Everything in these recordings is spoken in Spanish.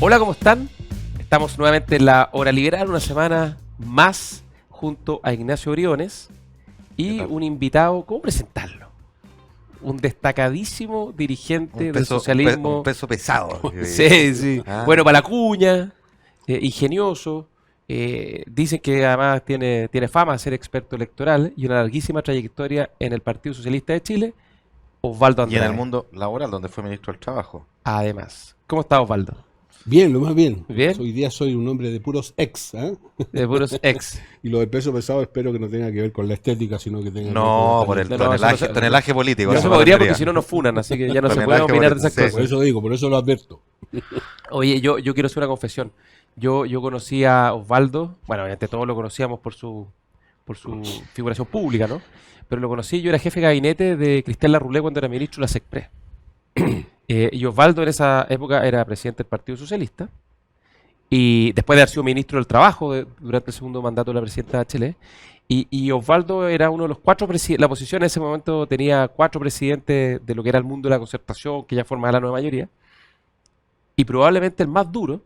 Hola, ¿cómo están? Estamos nuevamente en la Hora Liberal, una semana más junto a Ignacio Briones y un invitado, ¿cómo presentarlo? Un destacadísimo dirigente del socialismo. Un peso pesado. Sí, sí. Bueno, para la cuña, ingenioso. Dicen que además tiene fama de ser experto electoral y una larguísima trayectoria en el Partido Socialista de Chile, Osvaldo Y Andrade. en el mundo laboral, donde fue ministro del Trabajo. Además. ¿Cómo está, Osvaldo? Bien, lo más bien. ¿Bien? Hoy día soy un hombre de puros ex. De puros ex. Y lo del peso pesado espero que no tenga que ver con la estética, sino que tenga No, que ver por el con tonelaje político. No eso se me podría refería. porque si no nos funan, así que ya no se puede Tonelaje opinar de esas político, sí. cosas. Por eso digo, por eso lo adverto. Oye, yo quiero hacer una confesión. Yo conocí a Osvaldo, bueno, obviamente todos lo conocíamos por su figuración pública, ¿no? Pero lo conocí, yo era jefe de gabinete de Cristian Larroulé cuando era ministro de la SECPRES. Y Osvaldo en esa época era presidente del Partido Socialista. Y después de haber sido ministro del Trabajo durante el segundo mandato de la presidenta Bachelet. Y Osvaldo era uno de los cuatro presidentes, la oposición en ese momento tenía 4 presidentes de lo que era el mundo de la concertación, que ya formaba la nueva mayoría. Y probablemente el más duro,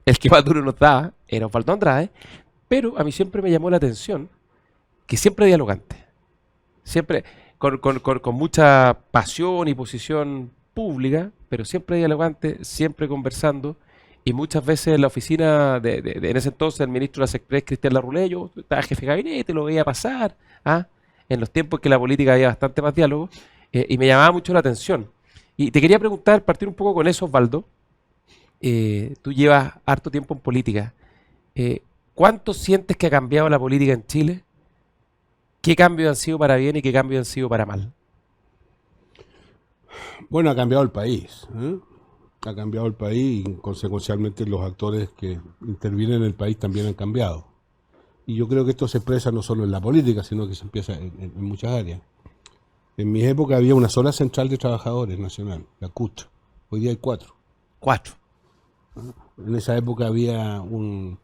el que más duro nos daba, era Osvaldo Andrade, pero a mí siempre me llamó la atención que siempre dialogante, siempre con mucha pasión y posición pública, pero siempre dialogante, siempre conversando, y muchas veces en la oficina en ese entonces el ministro de la SECPRES, Cristian Larroulé, yo estaba jefe de gabinete, lo veía pasar, en los tiempos en que la política había bastante más diálogo, y me llamaba mucho la atención. Y te quería preguntar, partir un poco con eso, Osvaldo. Tú llevas harto tiempo en política. ¿Cuánto sientes que ha cambiado la política en Chile? ¿Qué cambios han sido para bien y qué cambios han sido para mal? Bueno, ha cambiado el país. Ha cambiado el país y consecuencialmente los actores que intervienen en el país también han cambiado. Y yo creo que esto se expresa no solo en la política, sino que se empieza en muchas áreas. En mi época había una sola central de trabajadores nacional, la CUT. Hoy día hay 4. 4. En esa época había un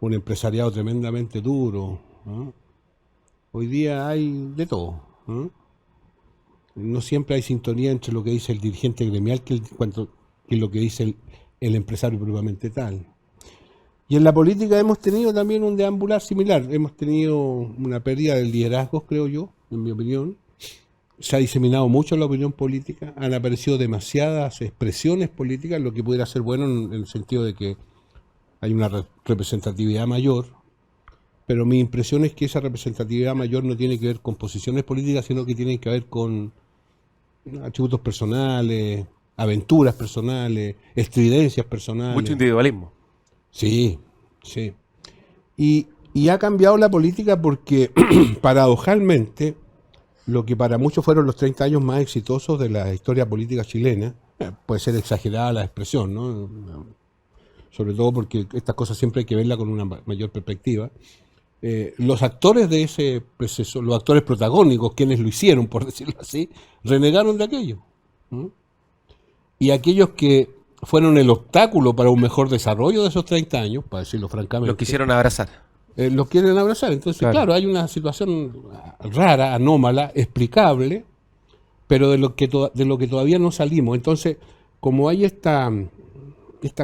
empresariado tremendamente duro, ¿no? Hoy día hay de todo, ¿no? No siempre hay sintonía entre lo que dice el dirigente gremial que lo que dice el empresario propiamente tal. Y en la política hemos tenido también un deambular similar. Hemos tenido una pérdida de liderazgos, creo yo, en mi opinión. Se ha diseminado mucho la opinión política, han aparecido demasiadas expresiones políticas, lo que pudiera ser bueno en el sentido de que hay una representatividad mayor, pero mi impresión es que esa representatividad mayor no tiene que ver con posiciones políticas, sino que tiene que ver con atributos personales, aventuras personales, estridencias personales. Mucho individualismo. Sí, sí. Y ha cambiado la política porque, paradojalmente, lo que para muchos fueron los 30 años más exitosos de la historia política chilena, puede ser exagerada la expresión, ¿no? Sobre todo porque estas cosas siempre hay que verlas con una mayor perspectiva. Los actores de ese proceso, los actores protagónicos, quienes lo hicieron, por decirlo así, renegaron de aquello, ¿no? Y aquellos que fueron el obstáculo para un mejor desarrollo de esos 30 años, para decirlo francamente, Los quisieron abrazar. los quieren abrazar. Entonces, claro, hay una situación rara, anómala, explicable, pero de lo que todavía no salimos. Entonces, como hay esta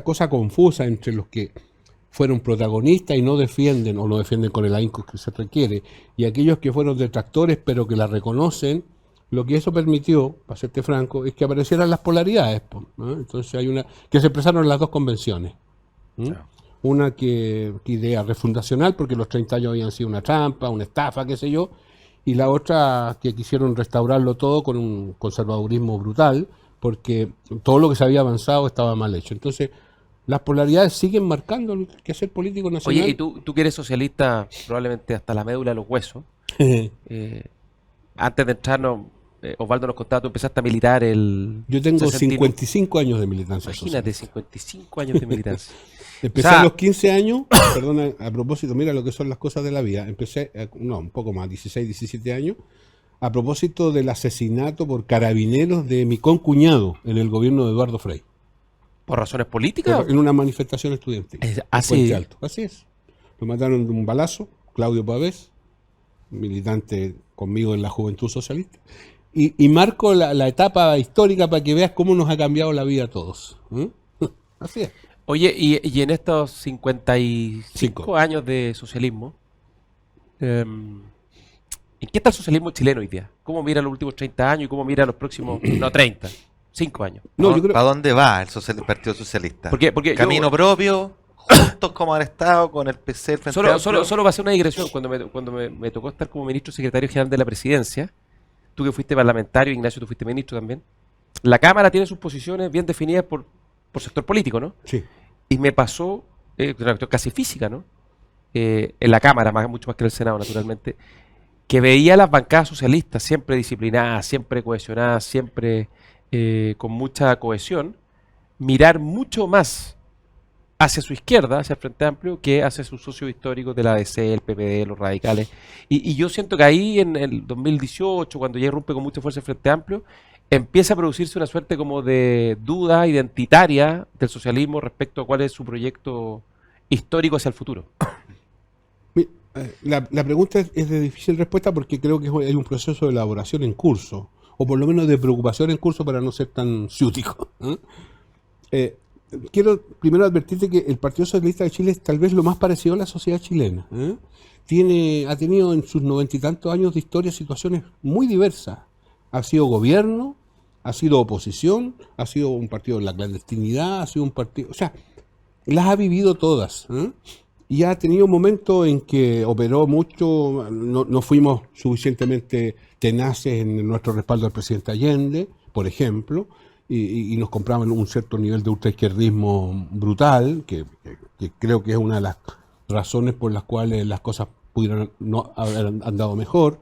cosa confusa entre los que fueron protagonistas y no defienden, o no defienden con el ahínco que se requiere, y aquellos que fueron detractores pero que la reconocen, lo que eso permitió, para serte franco, es que aparecieran las polaridades, ¿no? Entonces hay que se expresaron en las dos convenciones. Claro. Una que idea refundacional, porque los 30 años habían sido una trampa, una estafa, qué sé yo, y la otra que quisieron restaurarlo todo con un conservadurismo brutal, porque todo lo que se había avanzado estaba mal hecho. Entonces, las polaridades siguen marcando el quehacer político nacional. Oye, y tú que eres socialista probablemente hasta la médula de los huesos, antes de entrarnos, Osvaldo nos contaba, tú empezaste a militar Yo tengo 69. 55 años de militancia Imagínate, social. 55 años de militancia. Empecé O sea, a los 15 años, perdona, a propósito, mira lo que son las cosas de la vida. Empecé, un poco más, 16, 17 años, a propósito del asesinato por carabineros de mi concuñado en el gobierno de Eduardo Frei. ¿Por razones políticas? En una manifestación estudiantil. Así. En Puente Alto. Así es. Lo mataron de un balazo, Claudio Pavés, militante conmigo en la Juventud Socialista. Y marco la etapa histórica para que veas cómo nos ha cambiado la vida a todos. Así es. Oye, y en estos 55 Cinco. años de socialismo, ¿en qué está el socialismo chileno hoy día? ¿Cómo mira los últimos 30 años y cómo mira los próximos, no 30, 5 años? No, yo creo. ¿Para dónde va el Partido Socialista? Porque Camino yo propio, juntos como han estado con el PC, el Frente solo Amplio. va a ser una digresión. Cuando me tocó estar como ministro secretario general de la presidencia, tú que fuiste parlamentario, Ignacio, tú fuiste ministro también, la Cámara tiene sus posiciones bien definidas por sector político, ¿no? Sí. Y me pasó, una cuestión casi física, ¿no? En la Cámara, mucho más que en el Senado, naturalmente, que veía a las bancadas socialistas siempre disciplinadas, siempre cohesionadas, siempre con mucha cohesión, mirar mucho más hacia su izquierda, hacia el Frente Amplio, que hacia sus socios históricos de la ADC, el PPD, los radicales. Y yo siento que ahí en el 2018, cuando ya irrumpe con mucha fuerza el Frente Amplio, empieza a producirse una suerte como de duda identitaria del socialismo respecto a cuál es su proyecto histórico hacia el futuro. La pregunta es de difícil respuesta porque creo que hay un proceso de elaboración en curso, o por lo menos de preocupación en curso para no ser tan ciútico. Eh, Quiero primero advertirte que el Partido Socialista de Chile es tal vez lo más parecido a la sociedad chilena. Ha tenido en sus 90 y tantos años de historia situaciones muy diversas. Ha sido gobierno, ha sido oposición, ha sido un partido en la clandestinidad, ha sido un partido... O sea, las ha vivido todas. Y ha tenido momentos en que operó mucho, no fuimos suficientemente tenaces en nuestro respaldo al presidente Allende, por ejemplo, y nos compraban un cierto nivel de ultraizquierdismo brutal, que creo que es una de las razones por las cuales las cosas pudieron no haber andado mejor.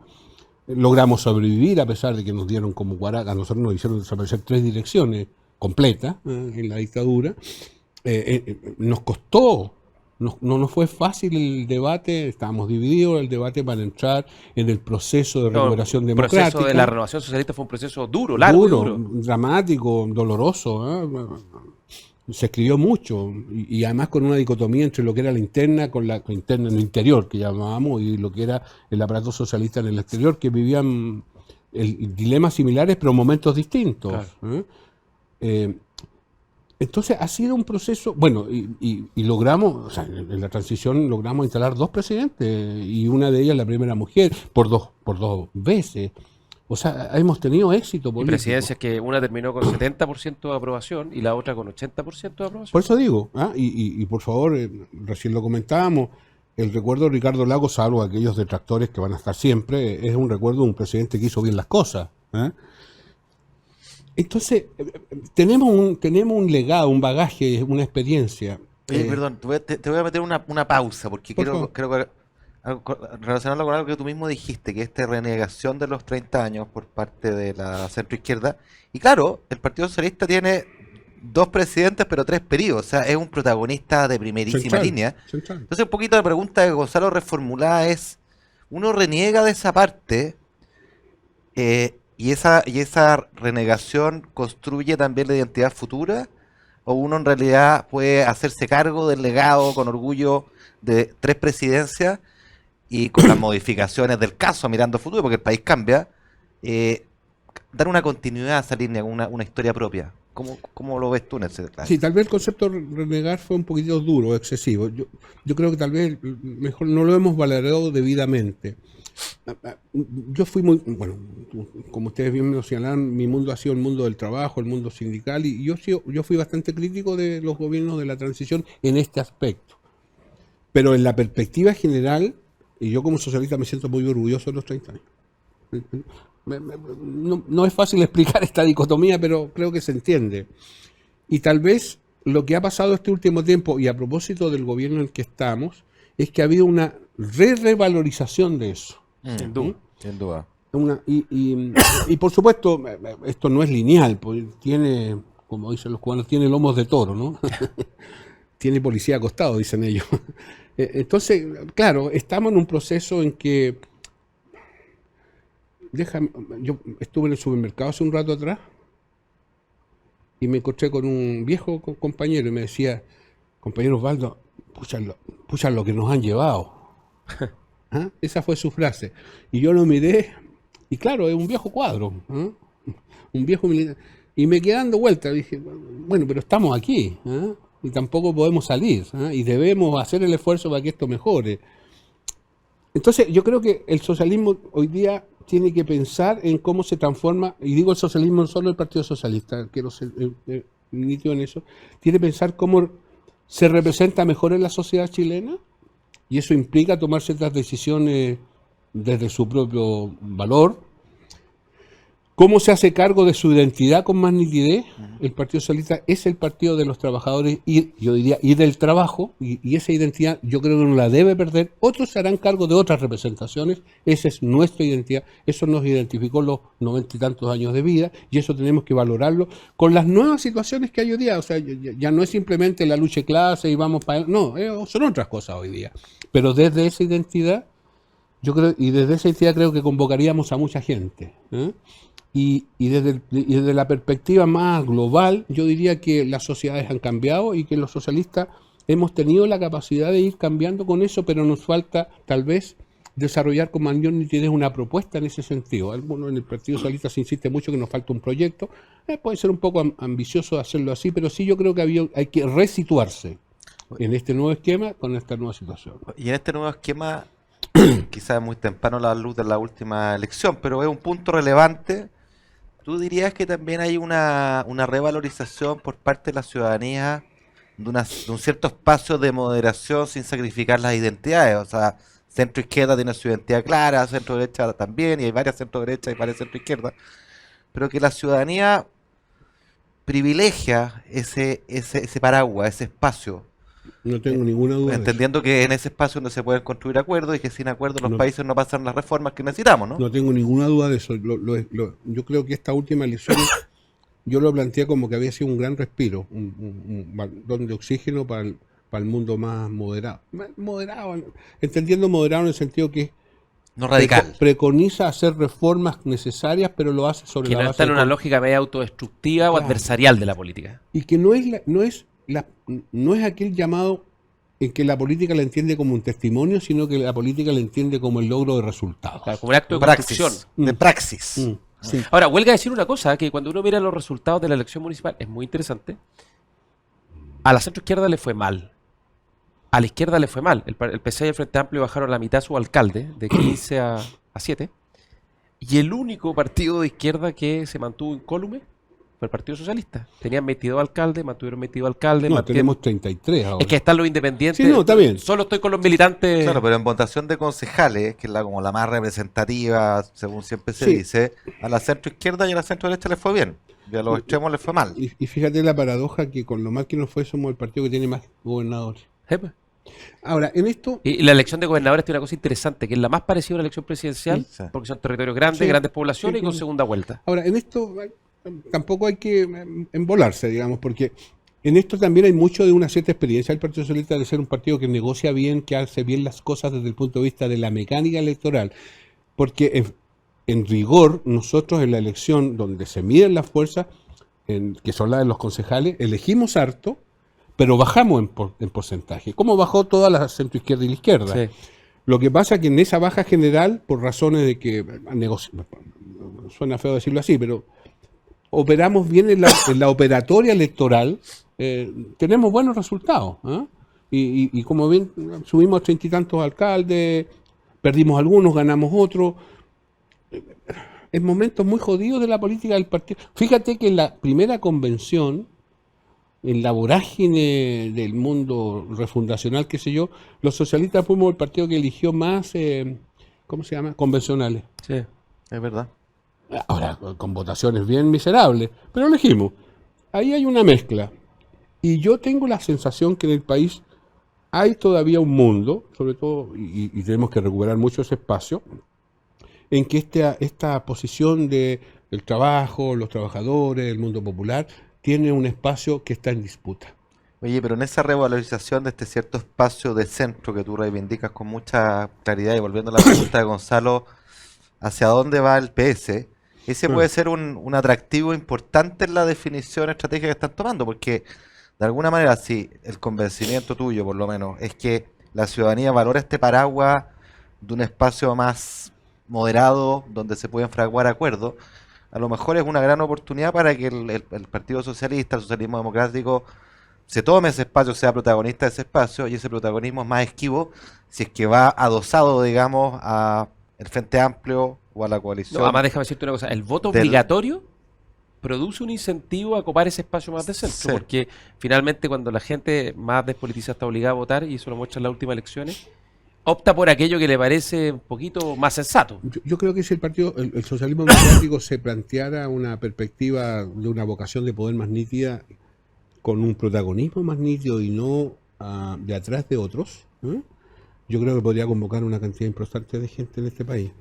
Logramos sobrevivir a pesar de que nos dieron como guaraca, a nosotros nos hicieron desaparecer 3 direcciones completas en la dictadura. Nos costó, no nos fue fácil el debate, estábamos divididos el debate para entrar en el proceso de recuperación El proceso democrática. de la renovación socialista fue un proceso duro, largo y duro. Dramático, doloroso. Se escribió mucho y además con una dicotomía entre lo que era la interna con la interna en el interior, que llamábamos, y lo que era el aparato socialista en el exterior, que vivían dilemas similares pero momentos distintos. Claro. Entonces ha sido un proceso, bueno, y logramos, o sea, en la transición logramos instalar 2 presidentes y una de ellas la primera mujer por dos veces. O sea, hemos tenido éxito Y político. presidencias que una terminó con 70% de aprobación y la otra con 80% de aprobación. Por eso digo, y por favor, recién lo comentábamos, el recuerdo de Ricardo Lagos, salvo aquellos detractores que van a estar siempre, es un recuerdo de un presidente que hizo bien las cosas. Entonces, tenemos un legado, un bagaje, una experiencia. Oye, perdón, te voy a meter una pausa porque Por creo favor. que relacionarlo con algo que tú mismo dijiste, que esta renegación de los 30 años por parte de la centroizquierda. Y claro, el Partido Socialista tiene 2 presidentes, pero 3 periodos. O sea, es un protagonista de primerísima línea. Central. Entonces, un poquito la pregunta de Gonzalo reformulada es: ¿uno reniega de esa parte y esa renegación construye también la identidad futura? ¿O uno en realidad puede hacerse cargo del legado con orgullo de 3 presidencias y con las modificaciones del caso, mirando futuro, porque el país cambia, dar una continuidad a esa línea, una historia propia? ¿Cómo lo ves tú en ese plan? Sí, tal vez el concepto de renegar fue un poquito duro, excesivo. Yo creo que tal vez mejor no lo hemos valorado debidamente. Yo fui muy, bueno, como ustedes bien me lo señalaron, mi mundo ha sido el mundo del trabajo, el mundo sindical, y yo fui bastante crítico de los gobiernos de la transición en este aspecto. Pero en la perspectiva general, y yo como socialista me siento muy orgulloso de los 30 años. No es fácil explicar esta dicotomía, pero creo que se entiende. Y tal vez lo que ha pasado este último tiempo, y a propósito del gobierno en el que estamos, es que ha habido una revalorización de eso. Sin duda. Sin duda. Y por supuesto, esto no es lineal, pues tiene, como dicen los cubanos, tiene lomos de toro, ¿no? Tiene policía acostado, dicen ellos. Entonces, claro, estamos en un proceso en que... yo estuve en el supermercado hace un rato atrás y me encontré con un viejo compañero y me decía: compañero Osvaldo, pucha lo que nos han llevado. Esa fue su frase. Y yo lo miré, y claro, es un viejo cuadro, un viejo militar. Y me quedé dando vueltas, dije, bueno, pero estamos aquí. y tampoco podemos salir, ¿ah? Y debemos hacer el esfuerzo para que esto mejore. Entonces, yo creo que el socialismo hoy día tiene que pensar en cómo se transforma, y digo el socialismo no solo el Partido Socialista, quiero ser nítido en eso, tiene que pensar cómo se representa mejor en la sociedad chilena, y eso implica tomar ciertas decisiones desde su propio valor. ¿Cómo se hace cargo de su identidad con más nitidez? El Partido Socialista es el partido de los trabajadores y yo diría y del trabajo, y esa identidad yo creo que no la debe perder. Otros se harán cargo de otras representaciones, esa es nuestra identidad, eso nos identificó los 90 y tantos años de vida y eso tenemos que valorarlo con las nuevas situaciones que hay hoy día. O sea, ya no es simplemente la lucha de clase y vamos para... No, son otras cosas hoy día. Pero desde esa identidad, yo creo, y desde esa identidad creo que convocaríamos a mucha gente, ¿eh? Y desde la perspectiva más global, yo diría que las sociedades han cambiado y que los socialistas hemos tenido la capacidad de ir cambiando con eso, pero nos falta tal vez desarrollar con mayor nitidez una propuesta en ese sentido. Algunos en el Partido Socialista se insiste mucho que nos falta un proyecto, puede ser un poco ambicioso hacerlo así, pero sí yo creo que hay que resituarse en este nuevo esquema con esta nueva situación. Y en este nuevo esquema, quizás es muy temprano la luz de la última elección, pero es un punto relevante. ¿Tú dirías que también hay una revalorización por parte de la ciudadanía de un cierto espacio de moderación sin sacrificar las identidades? O sea, centro izquierda tiene su identidad clara, centro derecha también, y hay varias centro derecha y varias centro izquierda, pero que la ciudadanía privilegia ese paraguas, ese espacio, No tengo ninguna duda de eso. entendiendo que en ese espacio donde se pueden construir acuerdos y que sin acuerdos los No. países no pasan las reformas que necesitamos, ¿no? No tengo ninguna duda de eso. Yo creo que esta última elección yo lo planteé como que había sido un gran respiro, un balón de oxígeno para el mundo más moderado. Moderado, entendiendo moderado en el sentido que No radical. preconiza hacer reformas necesarias, pero lo hace sobre Que la no base está en de una lógica media autodestructiva o Claro. adversarial de la política. y que no es aquel llamado en que la política la entiende como un testimonio, sino que la política la entiende como el logro de resultados. Claro, como un acto de Praxis, construcción. de praxis. Sí. Ahora, huelga decir una cosa, que cuando uno mira los resultados de la elección municipal, es muy interesante. A la centroizquierda le fue mal. A la izquierda le fue mal. El PC y el Frente Amplio bajaron la mitad a su alcalde, de 15 a 7. Y el único partido de izquierda que se mantuvo incólume fue el Partido Socialista. Tenían 22 alcaldes, mantuvieron 22 alcaldes. No, tenemos 33 ahora. Es que están los independientes. Sí, no, está bien. Solo estoy con los militantes. Claro, pero en votación de concejales, que es como la más representativa, según siempre se Sí. dice, a la centro izquierda y a la centro derecha les fue bien. Y a los extremos les fue mal. Y fíjate la paradoja que con lo mal que nos fue somos el partido que tiene más gobernadores. Pues. Ahora, en esto... Y la elección de gobernadores tiene una cosa interesante, que es la más parecida a una elección presidencial, Sí. porque son territorios grandes, Sí. grandes poblaciones Sí, y con sí. segunda vuelta. Ahora, en esto tampoco hay que embolarse, digamos, porque en esto también hay mucho de una cierta experiencia del Partido Socialista de ser un partido que negocia bien, que hace bien las cosas desde el punto de vista de la mecánica electoral. Porque en rigor, nosotros en la elección donde se miden las fuerzas, que son las de los concejales, elegimos harto, pero bajamos en porcentaje. Como bajó toda la centroizquierda y la izquierda. Sí. Lo que pasa es que en esa baja general, por razones de que, suena feo decirlo así, pero operamos bien en la operatoria electoral, tenemos buenos resultados. ¿Ah? Y como bien, subimos 30 y tantos alcaldes, perdimos algunos, ganamos otros. En momentos muy jodidos de la política del partido. Fíjate que en la primera convención, en la vorágine del mundo refundacional, qué sé yo, los socialistas fuimos el partido que eligió más, ¿cómo se llama? Convencionales. Sí. Es verdad. Ahora, con votaciones bien miserables, pero elegimos. Ahí hay una mezcla. Y yo tengo la sensación que en el país hay todavía un mundo, sobre todo, y tenemos que recuperar mucho ese espacio, en que esta posición del trabajo, los trabajadores, el mundo popular, tiene un espacio que está en disputa. Oye, pero en esa revalorización de este cierto espacio de centro que tú reivindicas con mucha claridad, y volviendo a la pregunta de Gonzalo, ¿hacia dónde va el PS? Ese puede ser un atractivo importante en la definición estratégica que están tomando, porque de alguna manera, si el convencimiento tuyo, por lo menos, es que la ciudadanía valora este paraguas de un espacio más moderado, donde se pueden fraguar acuerdos, a lo mejor es una gran oportunidad para que el Partido Socialista, el socialismo democrático, se tome ese espacio, sea protagonista de ese espacio, y ese protagonismo es más esquivo si es que va adosado, digamos, a el Frente Amplio o a la coalición. No, además déjame decirte una cosa, el voto obligatorio produce un incentivo a copar ese espacio más de centro, Sí. porque finalmente cuando la gente más despolitizada está obligada a votar, y eso lo muestra en las últimas elecciones, opta por aquello que le parece un poquito más sensato. Yo creo que si el socialismo democrático se planteara una perspectiva de una vocación de poder más nítida, con un protagonismo más nítido y no de atrás de otros, yo creo que podría convocar una cantidad importante de gente en este país.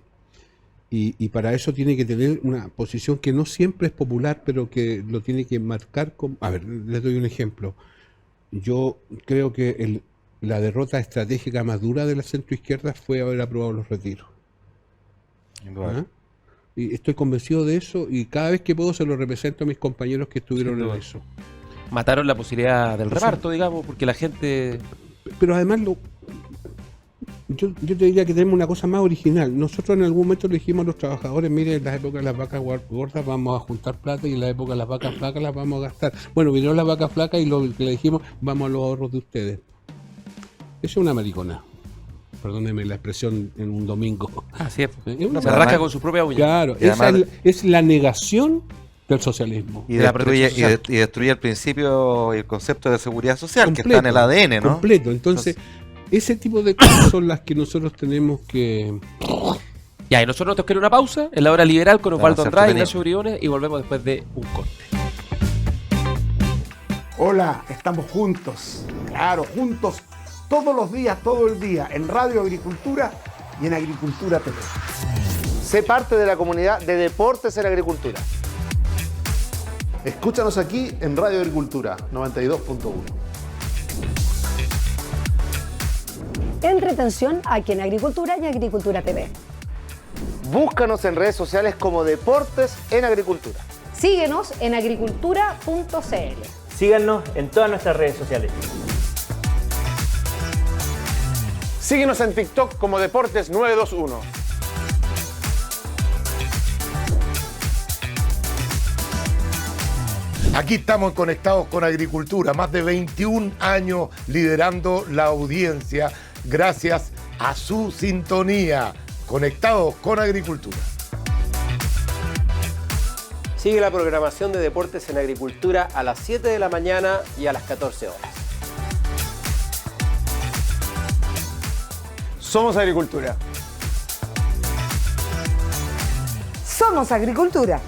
Y para eso tiene que tener una posición que no siempre es popular, pero que lo tiene que marcar como... A ver, les doy un ejemplo. Yo creo que la derrota estratégica más dura de la centroizquierda fue haber aprobado los retiros. ¿Ah? Y estoy convencido de eso, y cada vez que puedo se lo represento a mis compañeros que estuvieron en eso. Mataron la posibilidad del reparto, digamos, porque la gente... Pero además yo te diría que tenemos una cosa más original. Nosotros en algún momento le dijimos a los trabajadores, mire, en la época de las vacas gordas vamos a juntar plata, y en la época de las vacas flacas las vamos a gastar. Bueno, vinieron las vacas flacas y lo que le dijimos, vamos a los ahorros de ustedes. Eso es una maricona. Perdóneme la expresión en un domingo. Así es. Es una Se rasca con su propia uña. Claro, Y además- es la negación del socialismo. Y de la destruye, protección social. y destruye el principio y el concepto de seguridad social que Completo, está en el ADN, ¿no? Completo. Entonces, ese tipo de cosas son las que nosotros tenemos que... Ya, y nosotros nos toca ir a una pausa en la hora liberal con Vamos Osvaldo a Andrade y entretener. Ignacio Briones, y volvemos después de un corte. Hola, estamos juntos, claro, juntos todos los días, todo el día, en Radio Agricultura y en Agricultura TV. Sé parte de la comunidad de Deportes en Agricultura. Escúchanos aquí en Radio Agricultura 92.1. Entretención aquí en Agricultura y Agricultura TV. Búscanos en redes sociales como Deportes en Agricultura. Síguenos en agricultura.cl. Síganos en todas nuestras redes sociales. Síguenos en TikTok como Deportes 921. Aquí estamos conectados con Agricultura, más de 21 años liderando la audiencia gracias a su sintonía. Conectados con Agricultura. Sigue la programación de Deportes en Agricultura a las 7 de la mañana y a las 14 horas. Somos Agricultura. Somos Agricultura.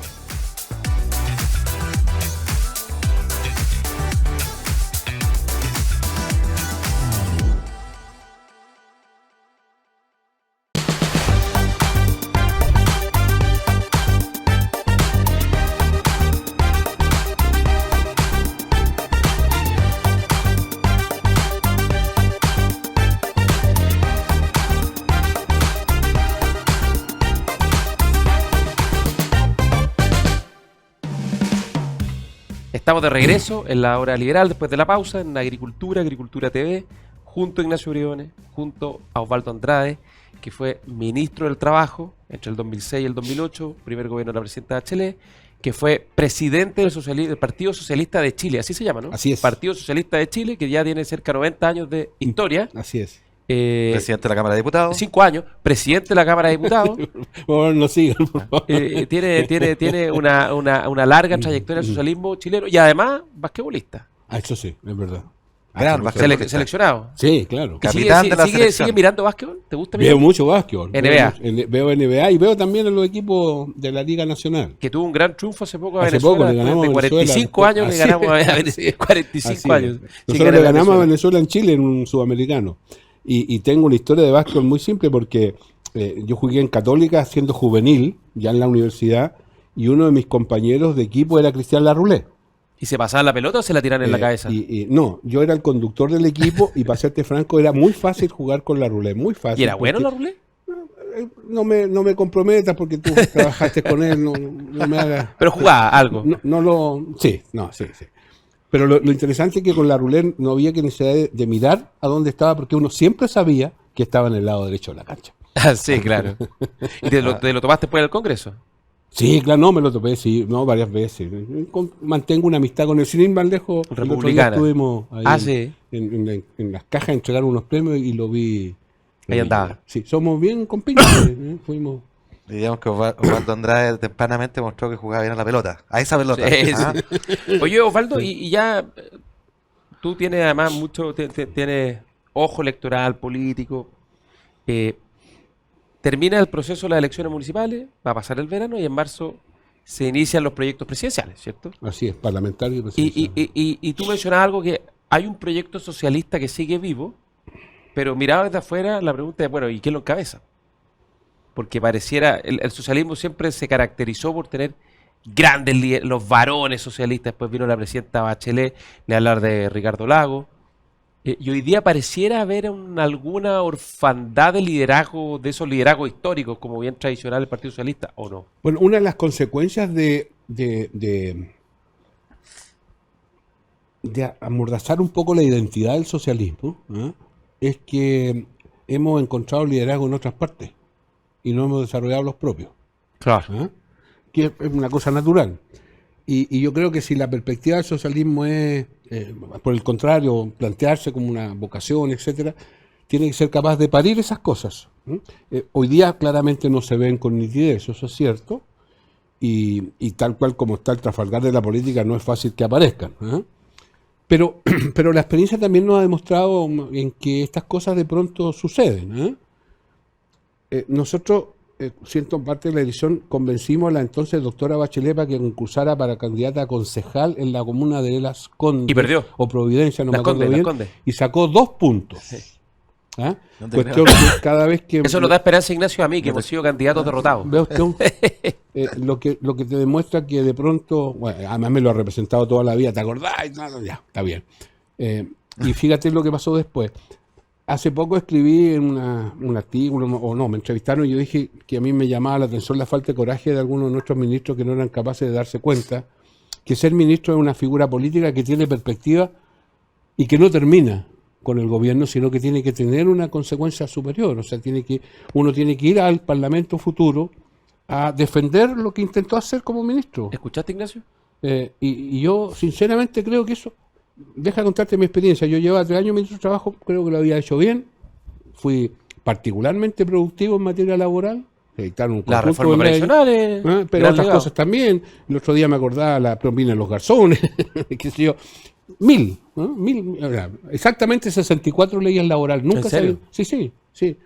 Estamos de regreso en la hora liberal después de la pausa en Agricultura, Agricultura TV, junto a Ignacio Briones, junto a Osvaldo Andrade, que fue ministro del Trabajo entre el 2006 y el 2008, primer gobierno de la presidenta Bachelet, que fue presidente del Partido Socialista de Chile, así se llama, ¿no? Así es. Partido Socialista de Chile, que ya tiene cerca de 90 años de historia. Así es. Presidente de la Cámara de Diputados. 5 años, presidente de la Cámara de Diputados. Por no sigan, por favor. Tiene una larga trayectoria del socialismo chileno y además basquetbolista. Eso sí, es verdad. Gran basquetbolista. Seleccionado. Sí, claro. ¿Y Capitán de la selección. ¿Sigue mirando básquetbol? ¿Te gusta mirar? Veo mucho básquetbol. NBA. Veo NBA y veo también en los equipos de la Liga Nacional. Que tuvo un gran triunfo hace poco a Hace Venezuela. poco le después ganamos de a Venezuela, 45 años le así ganamos a es. Venezuela. 45 Así años. es. sin Nosotros ganar le a ganamos a Venezuela en Chile en un sudamericano. Y tengo una historia de básquetbol muy simple porque yo jugué en Católica siendo juvenil, ya en la universidad, y uno de mis compañeros de equipo era Cristian Larroulé. ¿Y se pasaban la pelota o se la tiran en la cabeza? No, yo era el conductor del equipo y para serte franco era muy fácil jugar con Larroulé, muy fácil. ¿Y era bueno porque- la ruleta? No me comprometas porque tú trabajaste con él, no me hagas... Pero jugaba algo. Sí. Pero lo interesante es que con la ruleta no había que necesidad de mirar a dónde estaba, porque uno siempre sabía que estaba en el lado derecho de la cancha. Ah, sí, claro. ¿Y te lo tomaste después del Congreso? Sí, claro, no, me lo topé, sí, no, varias veces. Mantengo una amistad con él. Sin ir más lejos, el otro día Republicana. estuvimos ahí Ah, sí. en las cajas, entregaron unos premios y lo vi. Ahí andaba. Sí, somos bien compinches. Fuimos. Digamos que Osvaldo Andrade tempranamente mostró que jugaba bien a la pelota. A esa pelota. Sí, ¿Ah? Oye, Osvaldo, y ya tú tienes además mucho, tienes ojo electoral, político. Termina el proceso de las elecciones municipales, va a pasar el verano y en marzo se inician los proyectos presidenciales, ¿cierto? Así es, parlamentario y presidencial. Y tú mencionabas algo que hay un proyecto socialista que sigue vivo, pero mirado desde afuera, la pregunta es, bueno, ¿y quién lo encabeza? Porque pareciera, el socialismo siempre se caracterizó por tener grandes líderes, los varones socialistas, después vino la presidenta Bachelet, le hablar de Ricardo Lagos, y hoy día pareciera haber alguna orfandad de liderazgo, de esos liderazgos históricos, como bien tradicional el Partido Socialista, ¿o no? Bueno, una de las consecuencias de amordazar un poco la identidad del socialismo, es que hemos encontrado liderazgo en otras partes y no hemos desarrollado los propios. Claro. Que es una cosa natural. Y yo creo que si la perspectiva del socialismo es, por el contrario, plantearse como una vocación, etcétera, tiene que ser capaz de parir esas cosas. Hoy día claramente no se ven con nitidez, eso es cierto, y tal cual como está el Trafalgar de la política, no es fácil que aparezcan. Pero la experiencia también nos ha demostrado en que estas cosas de pronto suceden. Nosotros, siento parte de la elección, convencimos a la entonces doctora Bachelet para que concursara para candidata a concejal en la comuna de Las Condes. Y perdió. O Providencia, no Las me acuerdo Condes, bien. Las Condes. Y sacó 2 puntos. Sí. No te Cuestión creo. que cada vez que... Eso nos da esperanza, Ignacio, a mí, que hemos sido candidatos derrotados. ¿Ve usted? Lo que te demuestra que de pronto, bueno, además me lo ha representado toda la vida, ¿te acordás? No, ya, está bien. Y fíjate lo que pasó después. Hace poco escribí en un artículo, me entrevistaron y yo dije que a mí me llamaba la atención la falta de coraje de algunos de nuestros ministros que no eran capaces de darse cuenta que ser ministro es una figura política que tiene perspectiva y que no termina con el gobierno, sino que tiene que tener una consecuencia superior. O sea, uno tiene que ir al Parlamento futuro a defender lo que intentó hacer como ministro. ¿Escuchaste, Ignacio? Y yo sinceramente creo que eso... Deja contarte mi experiencia. Yo llevaba 3 años ministro de Trabajo, creo que lo había hecho bien. Fui particularmente productivo en materia laboral. Se dictaron un La conjunto reforma de leyes, previsional pero otras cosas también. El otro día me acordaba la propina de los garzones, qué sé yo. 1000, exactamente 64 leyes laborales. Nunca ¿En serio? Sí.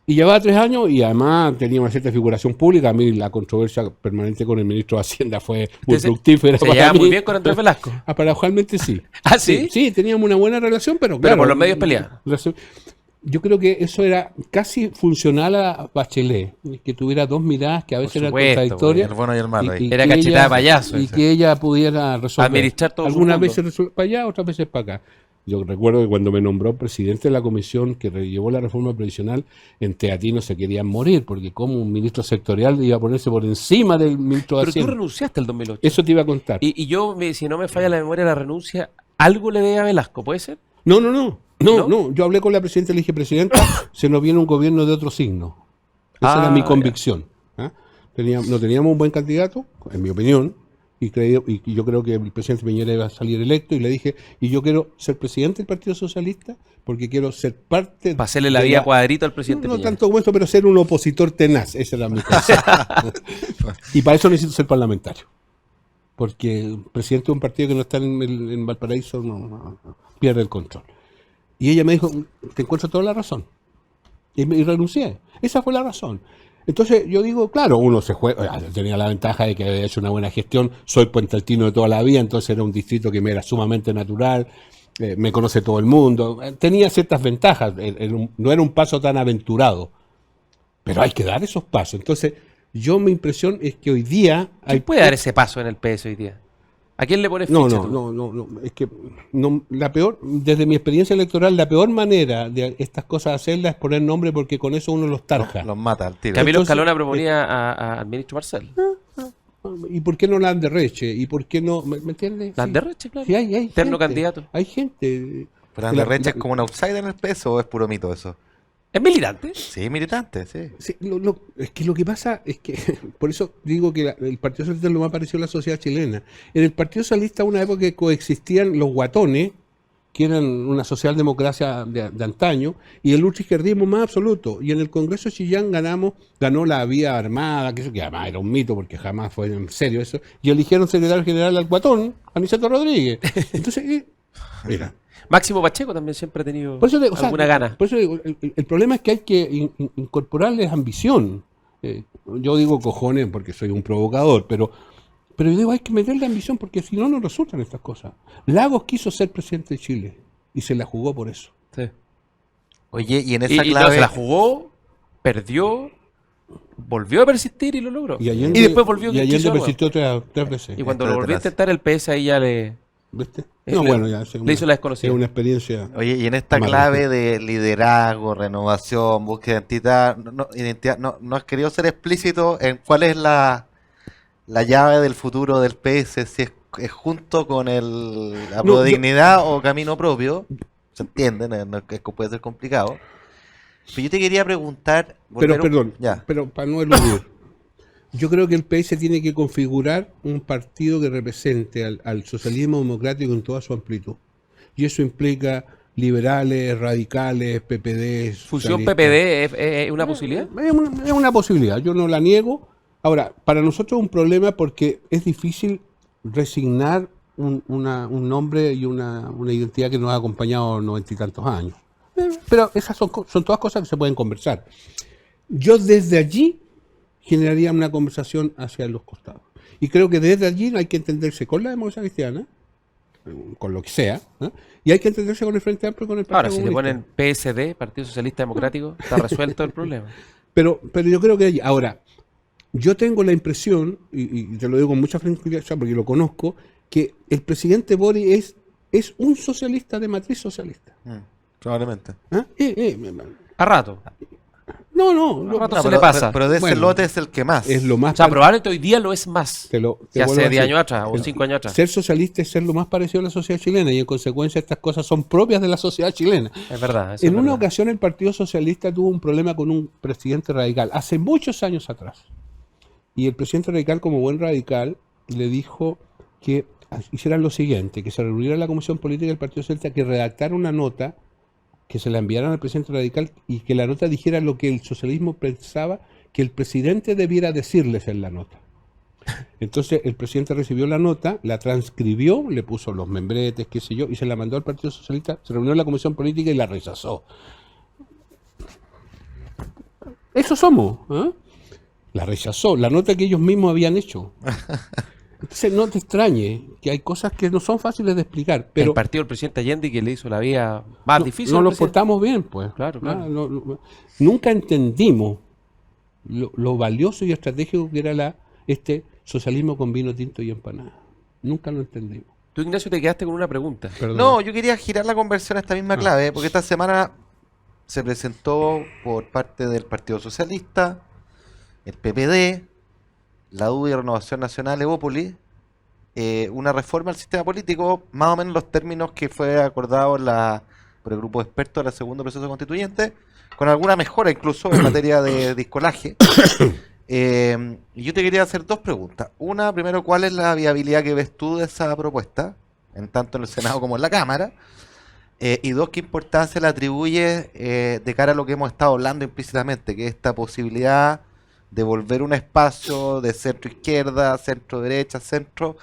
Y llevaba 3 años y además tenía una cierta figuración pública. A mí la controversia permanente con el ministro de Hacienda fue muy fructífera. Se llevaba muy bien con Andrés Velasco. Paradojalmente sí. ¿Ah, sí? Sí, teníamos una buena relación, pero Pero claro, por los medios peleaban. Yo creo que eso era casi funcional a Bachelet, que tuviera 2 miradas que a veces eran supuesto, contradictorias. El bueno y el malo ahí. Era que cachetada ella- de payaso Y esa. que ella pudiera resolver. Administrar todo su Algunas mundo. veces para allá, otras veces para acá. Yo recuerdo que cuando me nombró presidente de la comisión que llevó la reforma previsional, en Teatino se querían morir, porque como un ministro sectorial iba a ponerse por encima del ministro de Pero tú Hacienda. renunciaste el 2008. Eso te iba a contar. Y yo, si no me falla la memoria, la renuncia, algo le debe a Velasco, ¿puede ser? No. ¿No? Yo hablé con la presidenta y le dije, presidenta, se nos viene un gobierno de otro signo. Esa era mi ya. convicción. No teníamos un buen candidato, en mi opinión, y yo creo que el presidente Piñera iba a salir electo, y le dije, y yo quiero ser presidente del Partido Socialista porque quiero ser parte... Para hacerle la de vida cuadrito al presidente No Piñera. tanto como esto, pero ser un opositor tenaz, esa era mi cosa. Y para eso necesito ser parlamentario. Porque el presidente de un partido que no está en Valparaíso no pierde el control. Y ella me dijo, te encuentro toda la razón. Y renuncié. Esa fue la razón. Entonces yo digo, claro, uno se juega, tenía la ventaja de que había hecho una buena gestión, soy puentaltino de toda la vida, entonces era un distrito que me era sumamente natural, me conoce todo el mundo, tenía ciertas ventajas, no era un paso tan aventurado, pero hay que dar esos pasos. Entonces mi impresión es que hoy día... ¿Quién puede dar ese paso en el PS hoy día? ¿A quién le pones ficha tú? No, es que desde mi experiencia electoral, la peor manera de estas cosas hacerlas es poner nombre, porque con eso uno los tarja. Los mata al tiro. Camilo Entonces, Escalona proponía al ministro Marcel. ¿Y por qué no la Anderreche? ¿Y por qué no? ¿Me entiendes? La Sí. Anderreche, claro. Sí, hay Eterno gente, candidato. Hay gente. ¿Pero Anderreche es como un outsider en el peso o es puro mito eso? ¿Es militante? Sí, militante, sí. Sí, es que lo que pasa es que, por eso digo que el Partido Socialista es lo más parecido a la sociedad chilena. En el Partido Socialista, una época que coexistían los guatones, que eran una socialdemocracia de antaño, y el ultraizquierdismo más absoluto. Y en el Congreso de Chillán ganó la vía armada, que además era un mito porque jamás fue en serio eso, y eligieron secretario general al guatón, Aniceto Rodríguez. Entonces, mira. Máximo Pacheco también siempre ha tenido Por eso digo, alguna gana. Por eso digo, el problema es que hay que incorporarles ambición. Yo digo cojones porque soy un provocador, pero yo digo hay que meterle ambición porque si no, no resultan estas cosas. Lagos quiso ser presidente de Chile y se la jugó por eso. Sí. Oye, y en esa Y no, clave... se la jugó, perdió, volvió a persistir y lo logró. Y Allende, después volvió y Allende quiso, persistió tres veces. y cuando Está lo volvió a detrás. intentar el PS ahí ya le ¿Viste? le- No, bueno, ya le hizo la desconocida. es una experiencia. Oye, y en esta Mala. clave de liderazgo, renovación, búsqueda de identidad, no has querido ser explícito en cuál es la llave del futuro del PS, si es junto con la No, dignidad o camino propio. Se entiende, que puede ser complicado. Pero yo te quería preguntar... Pero, volver perdón, Ya. pero para no eludir, yo creo que el PS tiene que configurar un partido que represente al socialismo democrático en toda su amplitud. Y eso implica liberales, radicales, PPD. ¿Fusión socialistas. PPD es una posibilidad? Es una posibilidad, yo no la niego. Ahora, para nosotros es un problema porque es difícil resignar un nombre y una identidad que nos ha acompañado 90 y tantos años. Pero esas son todas cosas que se pueden conversar. Yo desde allí generaría una conversación hacia los costados. Y creo que desde allí hay que entenderse con la democracia cristiana, con lo que sea, ¿eh? Y hay que entenderse con el Frente Amplio y con el Partido Ahora, si le Comunista. ponen PSD, Partido Socialista Democrático, está resuelto el problema. Pero yo creo que ahora, yo tengo la impresión, y te lo digo con mucha franqueza porque lo conozco, que el presidente Boric es un socialista de matriz socialista. Probablemente. ¿Ah? A rato. No, A rato se pero, le pasa. pero de ese Bueno, lote es el que más. es lo más O sea, probablemente hoy día lo es más. te que vuelvo hace a 10 decir. años atrás o 5 años atrás. Ser socialista es ser lo más parecido a la sociedad chilena y en consecuencia estas cosas son propias de la sociedad chilena. Es verdad. eso En es una verdad. ocasión el Partido Socialista tuvo un problema con un presidente radical, hace muchos años atrás. Y el presidente radical, como buen radical, le dijo que hicieran lo siguiente, que se reuniera la Comisión Política del Partido Socialista, que redactara una nota, que se la enviaran al presidente radical y que la nota dijera lo que el socialismo pensaba que el presidente debiera decirles en la nota. Entonces el presidente recibió la nota, la transcribió, le puso los membretes, qué sé yo, y se la mandó al Partido Socialista, se reunió en la Comisión Política y la rechazó. Eso somos, ¿eh? La rechazó, la nota que ellos mismos habían hecho. Entonces no te extrañe que hay cosas que no son fáciles de explicar, pero el partido del presidente Allende que le hizo la vida más difícil. no al nos presidente. portamos bien, pues. Claro. Nunca entendimos lo valioso y estratégico que era este socialismo con vino tinto y empanada. Nunca lo entendimos. Tú, Ignacio, te quedaste con una pregunta. Perdón. No, yo quería girar la conversión a esta misma clave, porque esta semana se presentó por parte del Partido Socialista, el PPD, la UDI Renovación Nacional, Evópolis, una reforma al sistema político, más o menos los términos que fue acordado por el grupo de expertos del segundo proceso constituyente, con alguna mejora incluso en materia de discolaje. Y yo te quería hacer dos preguntas. Una, primero, ¿cuál es la viabilidad que ves tú de esa propuesta, en tanto en el Senado como en la Cámara? Y dos, ¿qué importancia le atribuye de cara a lo que hemos estado hablando implícitamente, que es esta posibilidad de volver un espacio de centro-izquierda, centro-derecha, centro,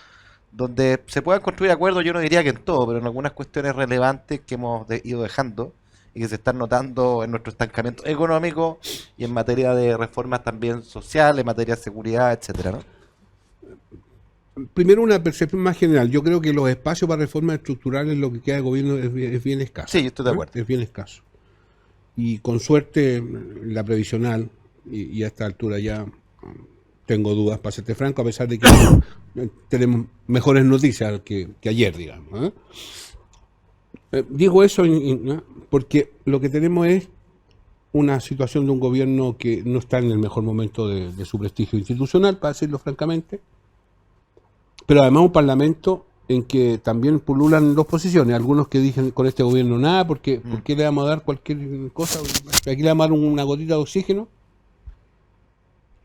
donde se puedan construir acuerdos, yo no diría que en todo, pero en algunas cuestiones relevantes que hemos ido dejando y que se están notando en nuestro estancamiento económico y en materia de reformas también sociales, en materia de seguridad, etcétera, ¿no? Primero, una percepción más general. Yo creo que los espacios para reformas estructurales, lo que queda de gobierno es bien escaso. Sí, yo estoy de acuerdo. Es bien escaso. Y con suerte, la previsional, y a esta altura ya tengo dudas, para serte franco, a pesar de que tenemos mejores noticias que ayer, digamos. Digo eso porque lo que tenemos es una situación de un gobierno que no está en el mejor momento de su prestigio institucional, para decirlo francamente, pero además un parlamento en que también pululan dos posiciones. Algunos que dicen con este gobierno nada, porque ¿por qué le vamos a dar cualquier cosa? Aquí le vamos a dar una gotita de oxígeno.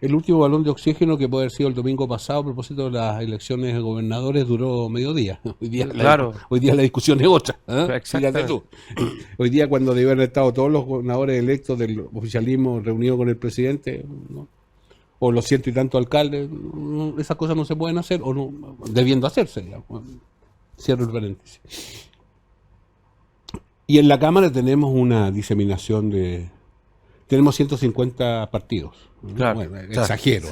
El último balón de oxígeno, que puede haber sido el domingo pasado a propósito de las elecciones de gobernadores, duró mediodía. Hoy día la discusión es otra. Fíjate tú. Hoy día, cuando debieron haber estado todos los gobernadores electos del oficialismo reunidos con el presidente, ¿no? O los ciento y tantos alcaldes, esas cosas no se pueden hacer, o no debiendo hacerse, digamos. Cierro el paréntesis. Y en la Cámara tenemos una diseminación de... Tenemos 150 partidos. Claro, bueno, exagero,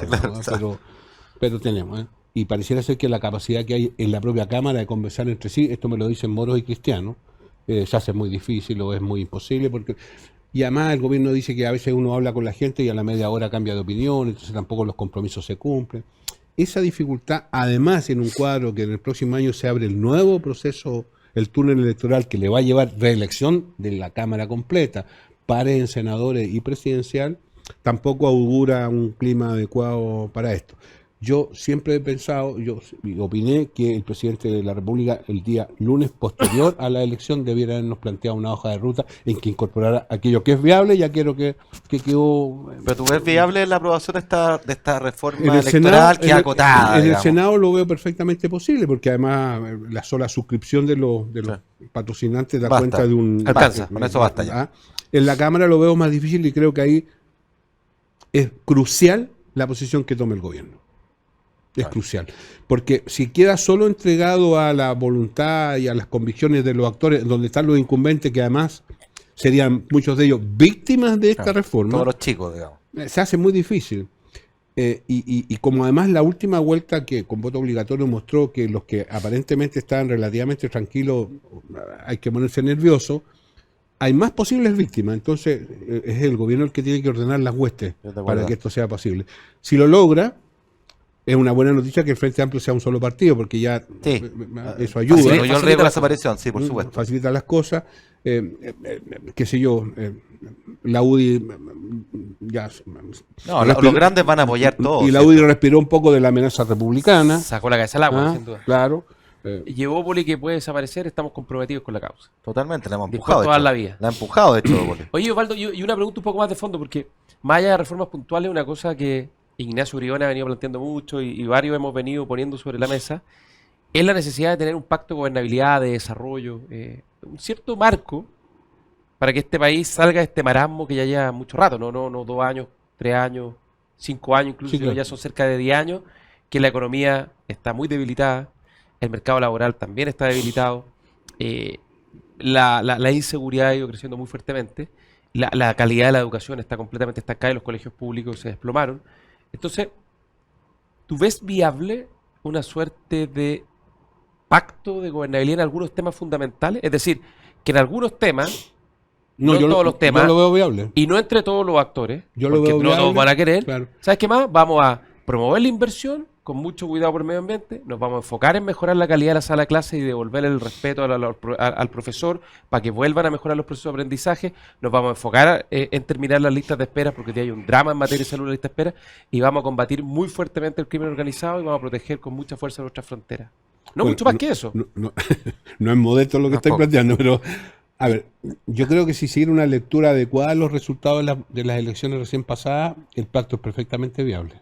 ¿no? Pero tenemos. Y pareciera ser que la capacidad que hay en la propia Cámara de conversar entre sí, esto me lo dicen moros y cristianos, se hace muy difícil o es muy imposible, porque... Y además el gobierno dice que a veces uno habla con la gente y a la media hora cambia de opinión, entonces tampoco los compromisos se cumplen. Esa dificultad, además, en un cuadro que en el próximo año se abre el nuevo proceso, el túnel electoral que le va a llevar reelección de la Cámara completa, pares en senadores y presidencial, tampoco augura un clima adecuado para esto. Yo siempre he pensado, yo opiné que el presidente de la República el día lunes posterior a la elección debiera habernos planteado una hoja de ruta en que incorporara aquello que es viable y aquello que quedó... Pero tú ves viable la aprobación de esta reforma electoral que es acotada. En el Senado lo veo perfectamente posible, porque además la sola suscripción de los patrocinantes da cuenta de un... Alcanza, con eso basta ya. En la Cámara lo veo más difícil y creo que ahí es crucial la posición que tome el gobierno. Es crucial, porque si queda solo entregado a la voluntad y a las convicciones de los actores, donde están los incumbentes, que además serían muchos de ellos víctimas de esta reforma, todos los chicos, digamos, se hace muy difícil. Y como además la última vuelta que con voto obligatorio mostró que los que aparentemente estaban relativamente tranquilos, hay que ponerse nervioso, hay más posibles víctimas. Entonces es el gobierno el que tiene que ordenar las huestes para que esto sea posible. Si lo logra, es una buena noticia que el Frente Amplio sea un solo partido, porque ya eso ayuda. Yo el riesgo de la desaparición, sí, por supuesto. Facilita las cosas. Qué sé yo, la UDI ya... No, los grandes van a apoyar todo. Y la UDI respiró un poco de la amenaza republicana. Sacó la cabeza al agua, sin duda. Claro. Llevó Poli que puede desaparecer, estamos comprometidos con la causa. Totalmente, la hemos empujado. Toda la vida. La ha empujado, de hecho, Poli. Oye, Osvaldo, y una pregunta un poco más de fondo, porque más allá de reformas puntuales, una cosa que Ignacio Briones ha venido planteando mucho y varios hemos venido poniendo sobre la mesa, es la necesidad de tener un pacto de gobernabilidad, de desarrollo, un cierto marco para que este país salga de este marasmo que ya lleva mucho rato, no 2 años, 3 años, 5 años incluso, sino ya son cerca de 10 años, que la economía está muy debilitada, el mercado laboral también está debilitado, la inseguridad ha ido creciendo muy fuertemente, la calidad de la educación está completamente estancada y los colegios públicos se desplomaron. Entonces, ¿tú ves viable una suerte de pacto de gobernabilidad en algunos temas fundamentales? Es decir, que en algunos temas, no en todos los temas, yo lo veo viable. Y no entre todos los actores, yo lo porque veo no viable, todos van a querer. Claro. ¿Sabes qué más? Vamos a promover la inversión con mucho cuidado por el medio ambiente, nos vamos a enfocar en mejorar la calidad de la sala de clase y devolver el respeto al profesor para que vuelvan a mejorar los procesos de aprendizaje, nos vamos a enfocar en terminar las listas de espera porque hay un drama en materia de salud en la lista de espera y vamos a combatir muy fuertemente el crimen organizado y vamos a proteger con mucha fuerza nuestras fronteras. No, bueno, mucho más que eso. No es modesto lo que estoy planteando, pero a ver, yo creo que si sigue una lectura adecuada a los resultados de las elecciones recién pasadas, el pacto es perfectamente viable.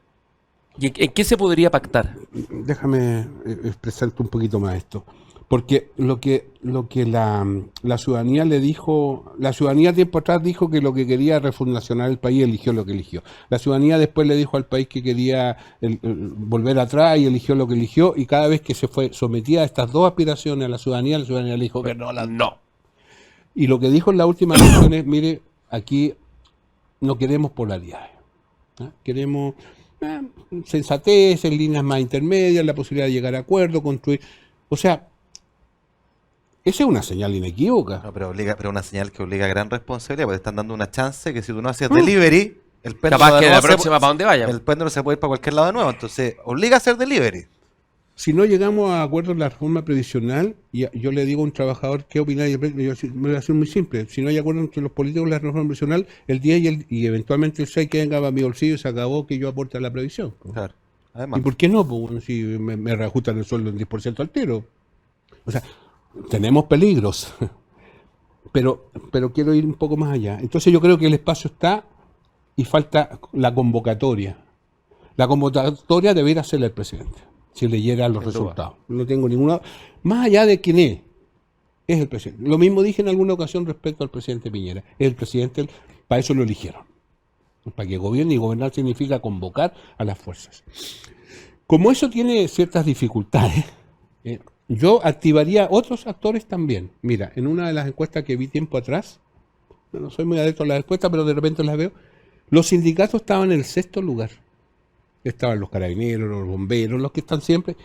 ¿Y en qué se podría pactar? Déjame expresarte un poquito más esto. Porque lo que la ciudadanía le dijo, la ciudadanía tiempo atrás dijo que lo que quería refundacionar el país, eligió lo que eligió. La ciudadanía después le dijo al país que quería volver atrás y eligió lo que eligió, y cada vez que se fue sometida a estas dos aspiraciones a la ciudadanía le dijo que no. Y lo que dijo en la última elección es, mire, aquí no queremos polaridades, ¿no? Queremos sensatez, en líneas más intermedias, la posibilidad de llegar a acuerdo, construir. O sea, esa es una señal inequívoca. No, pero una señal que obliga a gran responsabilidad, porque te están dando una chance que si tú no haces delivery, el péndulo capaz que la próxima para donde vaya. El péndulo se puede ir para cualquier lado de nuevo, entonces obliga a hacer delivery. Si no llegamos a acuerdo en la reforma previsional, y yo le digo a un trabajador qué opina, yo me voy a hacer muy simple. Si no hay acuerdo entre los políticos en la reforma previsional, el 10 y eventualmente el 6 que venga a mi bolsillo, se acabó que yo aporte a la previsión. Claro. Además. ¿Y por qué no? Pues, bueno, si me reajustan el sueldo en 10% al tiro. O sea, tenemos peligros, pero quiero ir un poco más allá. Entonces yo creo que el espacio está y falta la convocatoria. La convocatoria debería hacerla el presidente, si leyera los resultados. No tengo ninguna... Más allá de quién es el presidente. Lo mismo dije en alguna ocasión respecto al presidente Piñera. Es el presidente, para eso lo eligieron. Para que gobierne, y gobernar significa convocar a las fuerzas. Como eso tiene ciertas dificultades, yo activaría otros actores también. Mira, en una de las encuestas que vi tiempo atrás, no soy muy adepto a las encuestas, pero de repente las veo, los sindicatos estaban en el 6º lugar. Estaban los carabineros, los bomberos, los que están siempre.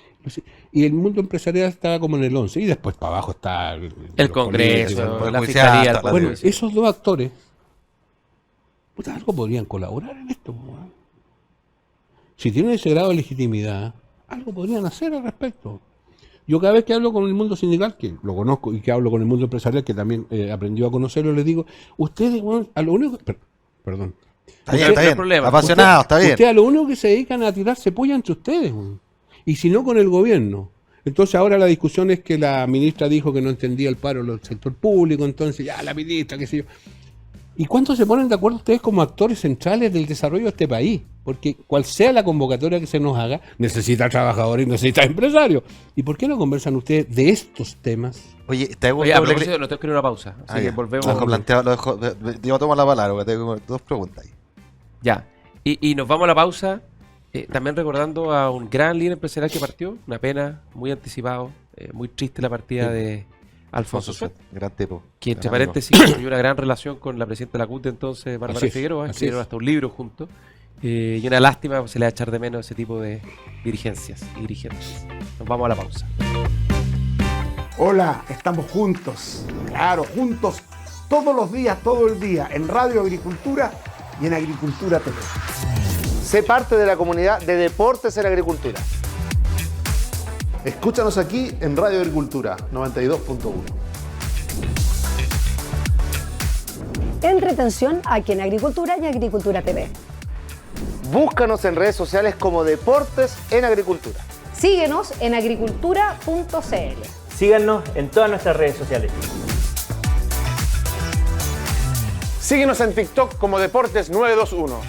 Y el mundo empresarial estaba como en el 11. Y después para abajo está el Congreso, políticos, la el Fiscalía. juiciado, bueno, esos dos actores, puta, algo podrían colaborar en esto. ¿No? Si tienen ese grado de legitimidad, algo podrían hacer al respecto. Yo cada vez que hablo con el mundo sindical, que lo conozco, y que hablo con el mundo empresarial, que también aprendió a conocerlo, les digo, ustedes, bueno, a lo único... Perdón. Está bien. Problema. Apasionado, está bien. Ustedes a lo único que se dedican a tirarse polla entre ustedes, güey. Y si no con el gobierno. Entonces ahora la discusión es que la ministra dijo que no entendía el paro del sector público, entonces ya la ministra, qué sé yo. ¿Y cuánto se ponen de acuerdo ustedes como actores centrales del desarrollo de este país? Porque cual sea la convocatoria que se nos haga, necesita trabajadores y necesita empresarios. ¿Y por qué no conversan ustedes de estos temas? Oye, te hago un Oye, a doble propósito, no tengo que ir a una pausa. Así que volvemos. yo tomo la palabra, porque tengo dos preguntas ahí. Ya. Y nos vamos a la pausa. También recordando a un gran líder empresarial que partió. Una pena, muy anticipado. Muy triste la partida de Alfonso Suet. Gran tipo. Que entre gran amigo. paréntesis construyó una gran relación con la presidenta de la CUT entonces, Bárbara Así es, Figueroa. así Escribieron es. hasta un libro juntos. Y una lástima, se le va a echar de menos ese tipo de dirigencias y dirigentes. Nos vamos a la pausa. Hola, estamos juntos, claro, juntos todos los días, todo el día, en Radio Agricultura y en Agricultura TV. Sé parte de la comunidad de Deportes en Agricultura. Escúchanos aquí en Radio Agricultura 92.1. Entretención aquí en Agricultura y Agricultura TV. Búscanos en redes sociales como Deportes en Agricultura. Síguenos en agricultura.cl. Síganos en todas nuestras redes sociales. Síguenos en TikTok como Deportes 921.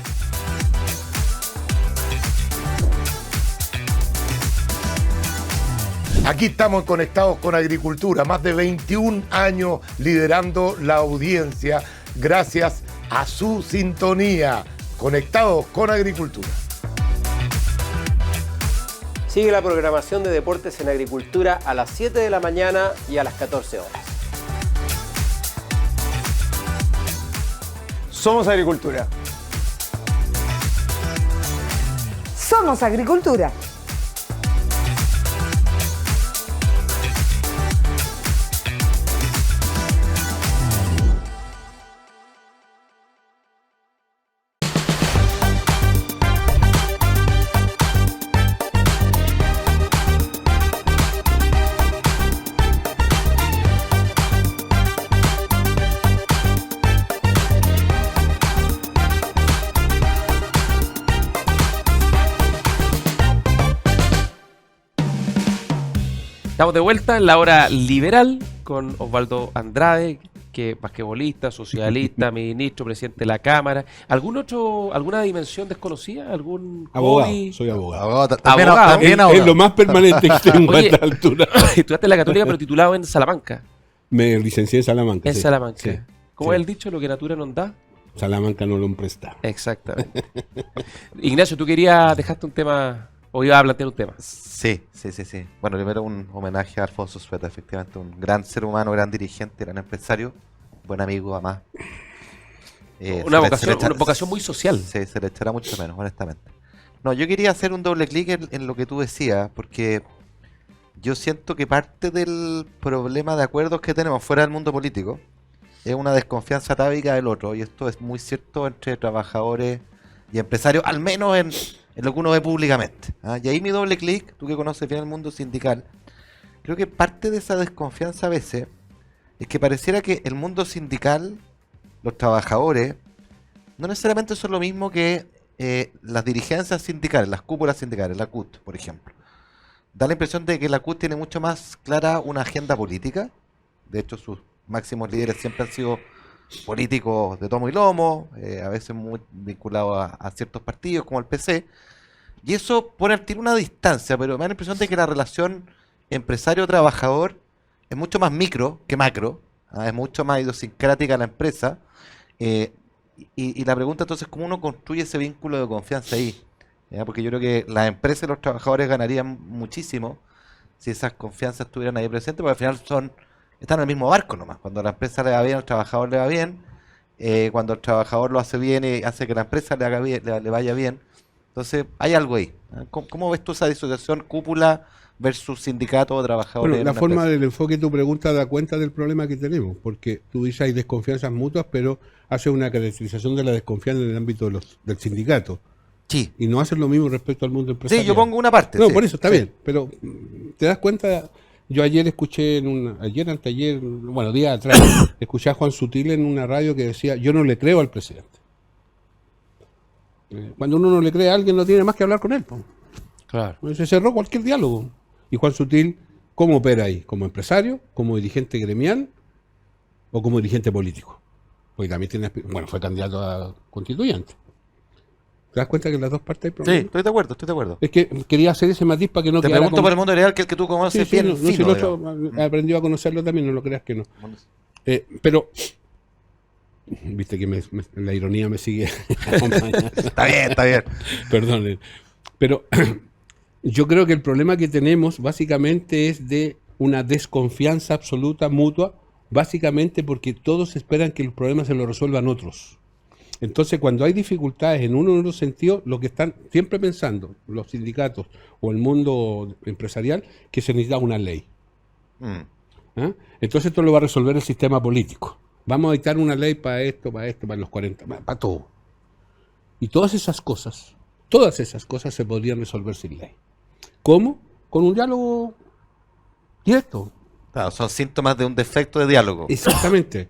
Aquí estamos conectados con Agricultura, más de 21 años liderando la audiencia gracias a su sintonía. Conectados con Agricultura. Sigue la programación de Deportes en Agricultura a las 7 de la mañana y a las 14 horas. Somos Agricultura. Somos Agricultura. Estamos de vuelta en la hora liberal con Osvaldo Andrade, que es basquetbolista, socialista, ministro, presidente de la Cámara. ¿Alguna dimensión desconocida? ¿Algún Abogado, hobby? soy abogado. Abogado, Abogado. también Es abogado. lo más permanente que tengo a Oye, esta altura. Estudiaste en la Católica, pero titulado en Salamanca. Me licencié en Salamanca. En sí. Salamanca. Sí, ¿Cómo sí. es el dicho? Lo que natura no da. Salamanca no lo presta. Exactamente. Ignacio, tú dejaste un tema, o ibas a plantear un tema. Sí. Bueno, primero un homenaje a Alfonso Suet, efectivamente, un gran ser humano, gran dirigente, gran empresario, buen amigo, además. Una vocación muy social. Sí, se le echará mucho menos, honestamente. No, yo quería hacer un doble clic en lo que tú decías, porque yo siento que parte del problema de acuerdos que tenemos fuera del mundo político es una desconfianza atávica del otro, y esto es muy cierto entre trabajadores y empresarios, al menos en lo que uno ve públicamente. ¿Ah? Y ahí mi doble clic, tú que conoces bien el mundo sindical, creo que parte de esa desconfianza a veces es que pareciera que el mundo sindical, los trabajadores, no necesariamente son lo mismo que las dirigencias sindicales, las cúpulas sindicales, la CUT, por ejemplo. da la impresión de que la CUT tiene mucho más clara una agenda política. De hecho, sus máximos líderes siempre han sido políticos de tomo y lomo, a veces muy vinculados a ciertos partidos como el PC. Y eso pone al tiro una distancia, pero me da la impresión de que la relación empresario-trabajador es mucho más micro que macro, es mucho más idiosincrática la empresa. Y la pregunta entonces, ¿cómo uno construye ese vínculo de confianza ahí? ¿Ya? Porque yo creo que las empresas y los trabajadores ganarían muchísimo si esas confianzas estuvieran ahí presentes, porque al final están en el mismo barco nomás. Cuando a la empresa le va bien, al trabajador le va bien. Cuando el trabajador lo hace bien y hace que la empresa le haga bien, le vaya bien. Entonces, hay algo ahí. ¿Cómo ves tú esa disociación cúpula versus sindicato o trabajadores? Bueno, la forma del enfoque de tu pregunta da cuenta del problema que tenemos, porque tú dices hay desconfianzas mutuas, pero hace una caracterización de la desconfianza en el ámbito del sindicato. Sí. Y no hacen lo mismo respecto al mundo empresarial. Sí, yo pongo una parte. No, sí, por eso está sí. bien, pero te das cuenta. Yo ayer escuché anteayer, días atrás, escuché a Juan Sutil en una radio que decía, yo no le creo al presidente. Cuando uno no le cree a alguien, no tiene más que hablar con él. Po. Claro. Se cerró cualquier diálogo. Y Juan Sutil, ¿cómo opera ahí? ¿Como empresario? ¿Como dirigente gremial? ¿O como dirigente político? Porque también fue candidato a constituyente. ¿Te das cuenta que en las dos partes hay problemas? Sí, estoy de acuerdo. Es que quería hacer ese matiz para que no Te quedara pregunto por el mundo real, que el que tú conoces bien si fino, el otro aprendió a conocerlo también, no lo creas que no. Pero, viste que la ironía me sigue acompañando. Está bien. Perdonen. Pero yo creo que el problema que tenemos básicamente es de una desconfianza absoluta, mutua, básicamente porque todos esperan que el problema se lo resuelvan otros. Entonces, cuando hay dificultades en uno u otro sentido, lo que están siempre pensando los sindicatos o el mundo empresarial, que se necesita una ley. ¿Ah? Entonces, esto lo va a resolver el sistema político. Vamos a dictar una ley para esto, para los 40, para todo. Y todas esas cosas se podrían resolver sin ley. ¿Cómo? Con un diálogo directo. Claro, son síntomas de un defecto de diálogo. Exactamente.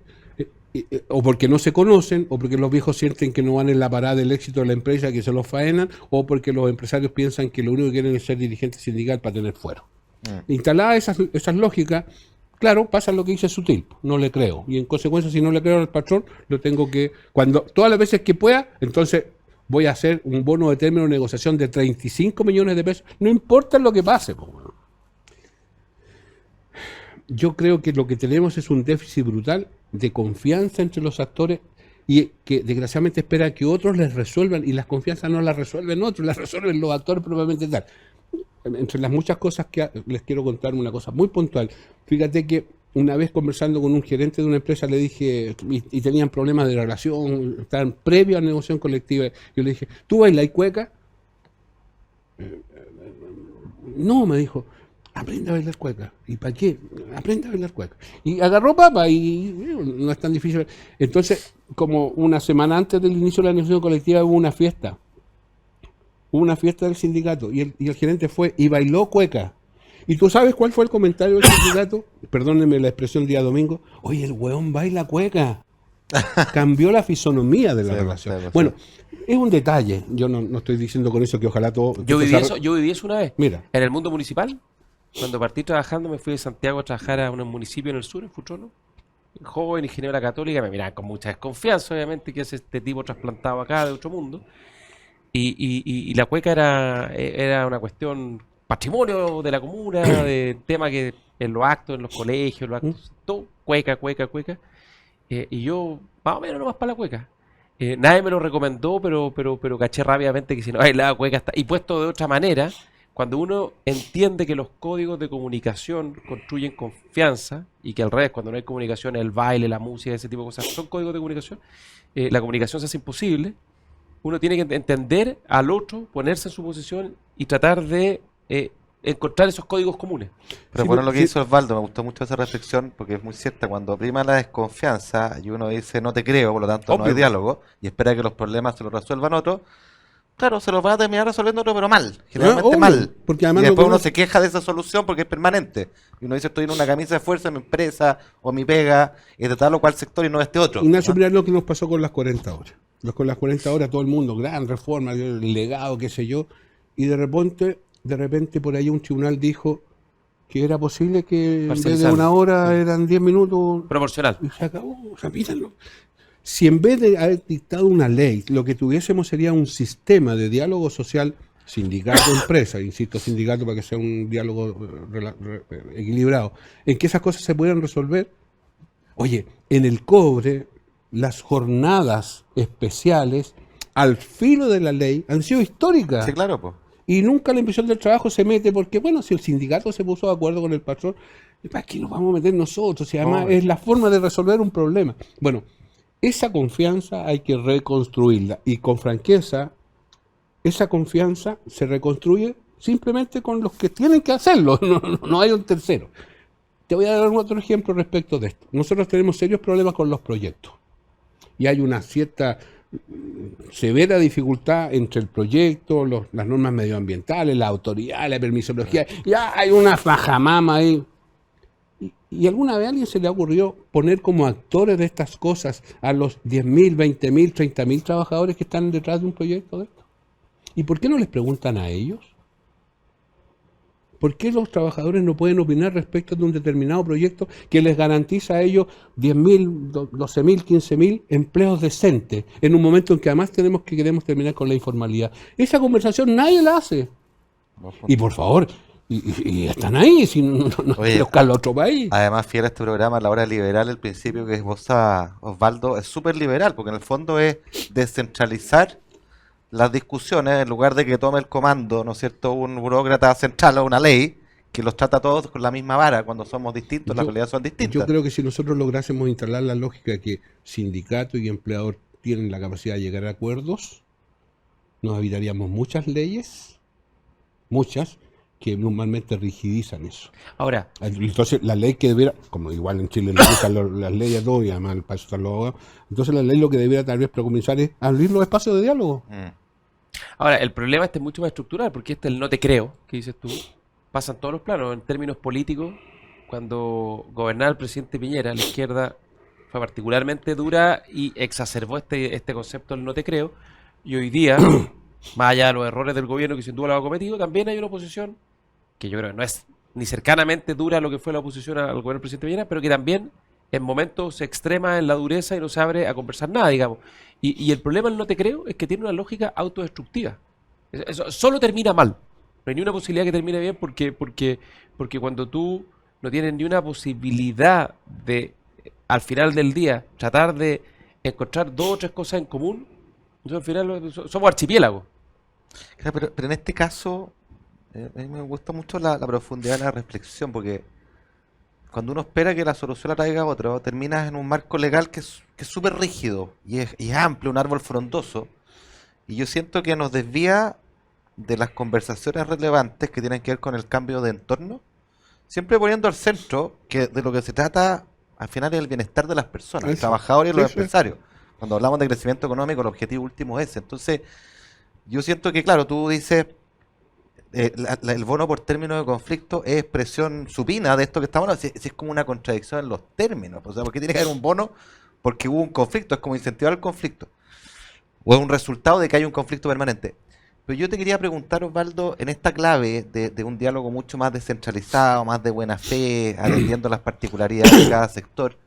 O porque no se conocen, o porque los viejos sienten que no van en la parada del éxito de la empresa, que se los faenan, o porque los empresarios piensan que lo único que quieren es ser dirigente sindical para tener fuero. Instaladas esas lógicas, claro, pasa lo que dice Sutil, no le creo. Y en consecuencia, si no le creo al patrón, lo tengo que, todas las veces que pueda, entonces voy a hacer un bono de término de negociación de 35 millones de pesos, no importa lo que pase. Yo creo que lo que tenemos es un déficit brutal de confianza entre los actores y que desgraciadamente esperan que otros les resuelvan, y las confianzas no las resuelven otros, las resuelven los actores propiamente tal. Entre las muchas cosas que les quiero contar una cosa muy puntual. Fíjate que una vez conversando con un gerente de una empresa le dije, y tenían problemas de relación, estaban previo a la negociación colectiva, yo le dije, ¿tú bailas cueca? No, me dijo, aprende a bailar cueca. ¿Y para qué? Aprende a bailar cueca. Y agarró papa y no es tan difícil. Entonces, como una semana antes del inicio de la negociación colectiva hubo una fiesta. Hubo una fiesta del sindicato y el gerente fue y bailó cueca. ¿Y tú sabes cuál fue el comentario del sindicato? Perdónenme la expresión día domingo. Oye, el hueón baila cueca. Cambió la fisonomía de la relación. Bueno, es un detalle. Yo no estoy diciendo con eso que ojalá todo... Yo viví eso una vez. Mira. En el mundo municipal. Cuando partí trabajando, me fui de Santiago a trabajar a un municipio en el sur, en Futrono. Joven, ingeniero de la Católica, me miraban con mucha desconfianza, obviamente, que es este tipo trasplantado acá de otro mundo. Y la cueca era una cuestión, patrimonio de la comuna, de tema que en los actos, en los colegios, en los actos, todo, cueca. Y yo, más o menos nomás para la cueca. Nadie me lo recomendó, pero caché rápidamente que si no bailaba cueca está. Y puesto de otra manera, cuando uno entiende que los códigos de comunicación construyen confianza, y que al revés, cuando no hay comunicación, el baile, la música, ese tipo de cosas son códigos de comunicación, la comunicación se hace imposible. Uno tiene que entender al otro, ponerse en su posición y tratar de encontrar esos códigos comunes. Pero bueno, lo que hizo Osvaldo, me gustó mucho esa reflexión, porque es muy cierta. Cuando prima la desconfianza y uno dice no te creo, por lo tanto no hay diálogo, y espera que los problemas se los resuelvan otros, claro, se los va a terminar resolviendo otro, pero mal, generalmente mal. Porque además y después uno se queja de esa solución porque es permanente. Y uno dice, estoy en una camisa de fuerza en mi empresa o mi pega, es de tal o cual sector y no de este otro. Ignacio, mira lo que nos pasó con las 40 horas. Con las 40 horas todo el mundo, gran reforma, el legado, qué sé yo, y de repente de repente por ahí un tribunal dijo que era posible que en vez de Parcializarlo. 1 hora eran 10 minutos Proporcional. y se acabó. O sea, míralo. Si en vez de haber dictado una ley, lo que tuviésemos sería un sistema de diálogo social, sindicato-empresa, insisto, sindicato para que sea un diálogo equilibrado, en que esas cosas se puedan resolver. Oye, en el cobre, las jornadas especiales al filo de la ley han sido históricas. Sí, claro, pues. Y nunca la inspección del trabajo se mete porque, bueno, si el sindicato se puso de acuerdo con el patrón, ¿para qué nos vamos a meter nosotros? Y además es la forma de resolver un problema. Bueno, esa confianza hay que reconstruirla. Y con franqueza, esa confianza se reconstruye simplemente con los que tienen que hacerlo. No hay un tercero. Te voy a dar otro ejemplo respecto de esto. Nosotros tenemos serios problemas con los proyectos. Y hay una cierta severa dificultad entre el proyecto, las normas medioambientales, la autoridad, la permisología. Ya hay una fajamama ahí. ¿Y alguna vez a alguien se le ocurrió poner como actores de estas cosas a los 10.000, 20.000, 30.000 trabajadores que están detrás de un proyecto de esto? ¿Y por qué no les preguntan a ellos? ¿Por qué los trabajadores no pueden opinar respecto de un determinado proyecto que les garantiza a ellos 10.000, 12.000, 15.000 empleos decentes en un momento en que además queremos terminar con la informalidad? Esa conversación nadie la hace. Y por favor, y están ahí, si no Oye, buscarlo a otro país. Además, fiel a este programa, a la hora liberal, el principio que esboza Osvaldo es súper liberal, porque en el fondo es descentralizar las discusiones en lugar de que tome el comando, ¿no es cierto?, un burócrata central o una ley que los trata a todos con la misma vara cuando somos distintos, las realidades son distintas. Yo creo que si nosotros lográsemos instalar la lógica de que sindicato y empleador tienen la capacidad de llegar a acuerdos, nos evitaríamos muchas leyes, muchas, que normalmente rigidizan eso. Ahora, entonces la ley que debiera, como igual en Chile nos gustan las leyes a todos y además para eso están los abogados, entonces la ley lo que debiera tal vez comenzar es abrir los espacios de diálogo. ahora, el problema este es mucho más estructural, porque este el no te creo, que dices tú, pasa en todos los planos. En términos políticos, cuando gobernaba el presidente Piñera, la izquierda fue particularmente dura y exacerbó este concepto del no te creo, y hoy día, más allá de los errores del gobierno que sin duda lo ha cometido, también hay una oposición que yo creo que no es ni cercanamente dura a lo que fue la oposición al gobierno del presidente Piñera, pero que también en momentos se extrema en la dureza y no se abre a conversar nada, digamos. Y el problema del no te creo es que tiene una lógica autodestructiva. Eso solo termina mal. No hay ni una posibilidad que termine bien porque cuando tú no tienes ni una posibilidad de, al final del día, tratar de encontrar 2 o 3 cosas en común, entonces al final somos archipiélagos. Claro, pero en este caso, a mí me gusta mucho la profundidad de la reflexión, porque cuando uno espera que la solución la traiga otro, terminas en un marco legal que es súper rígido y es amplio, un árbol frondoso, y yo siento que nos desvía de las conversaciones relevantes que tienen que ver con el cambio de entorno, siempre poniendo al centro que de lo que se trata al final es el bienestar de las personas, los trabajadores y los empresarios. Cuando hablamos de crecimiento económico, el objetivo último es ese. Entonces, yo siento que, claro, tú dices, el bono por término de conflicto es expresión supina de esto que estamos hablando, si es como una contradicción en los términos. O sea, ¿por qué tiene que haber un bono? Porque hubo un conflicto, es como incentivar el conflicto. O es un resultado de que hay un conflicto permanente. Pero yo te quería preguntar, Osvaldo, en esta clave de un diálogo mucho más descentralizado, más de buena fe, atendiendo las particularidades de cada sector,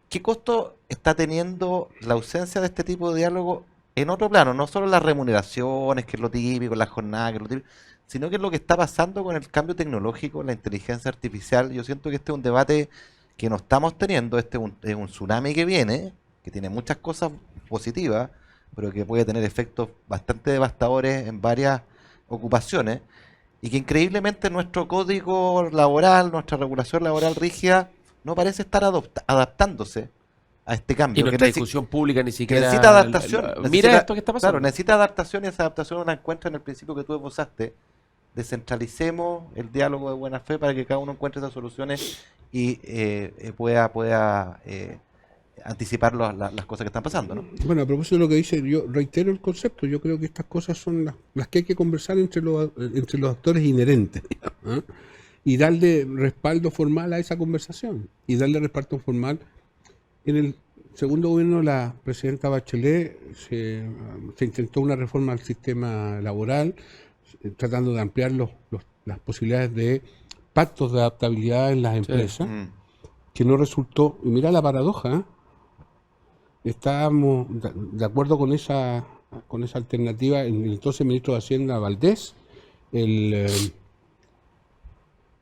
¿qué costo está teniendo la ausencia de este tipo de diálogo en otro plano? No solo las remuneraciones, que es lo típico, las jornadas, que es lo típico, sino que es lo que está pasando con el cambio tecnológico, la inteligencia artificial. Yo siento que este es un debate que no estamos teniendo, es un tsunami que viene, que tiene muchas cosas positivas, pero que puede tener efectos bastante devastadores en varias ocupaciones, y que increíblemente nuestro código laboral, nuestra regulación laboral rígida, no parece estar adaptándose a este cambio. Y nuestra discusión pública ni siquiera... Necesita adaptación. Mira esto que está pasando. Claro, necesita adaptación, y esa adaptación la encuentra en el principio que tú esbozaste. Descentralicemos el diálogo de buena fe para que cada uno encuentre esas soluciones y pueda anticipar las cosas que están pasando, ¿no? Bueno, a propósito de lo que dice, yo reitero el concepto. Yo creo que estas cosas son las que hay que conversar entre los actores inherentes, ¿eh? Y darle respaldo formal a esa conversación, y darle respaldo formal. En el segundo gobierno de la presidenta Bachelet se intentó una reforma al sistema laboral, tratando de ampliar las posibilidades de pactos de adaptabilidad en las empresas, que no resultó, y mira la paradoja, ¿eh? Estábamos de acuerdo con esa alternativa en el entonces ministro de Hacienda Valdés, el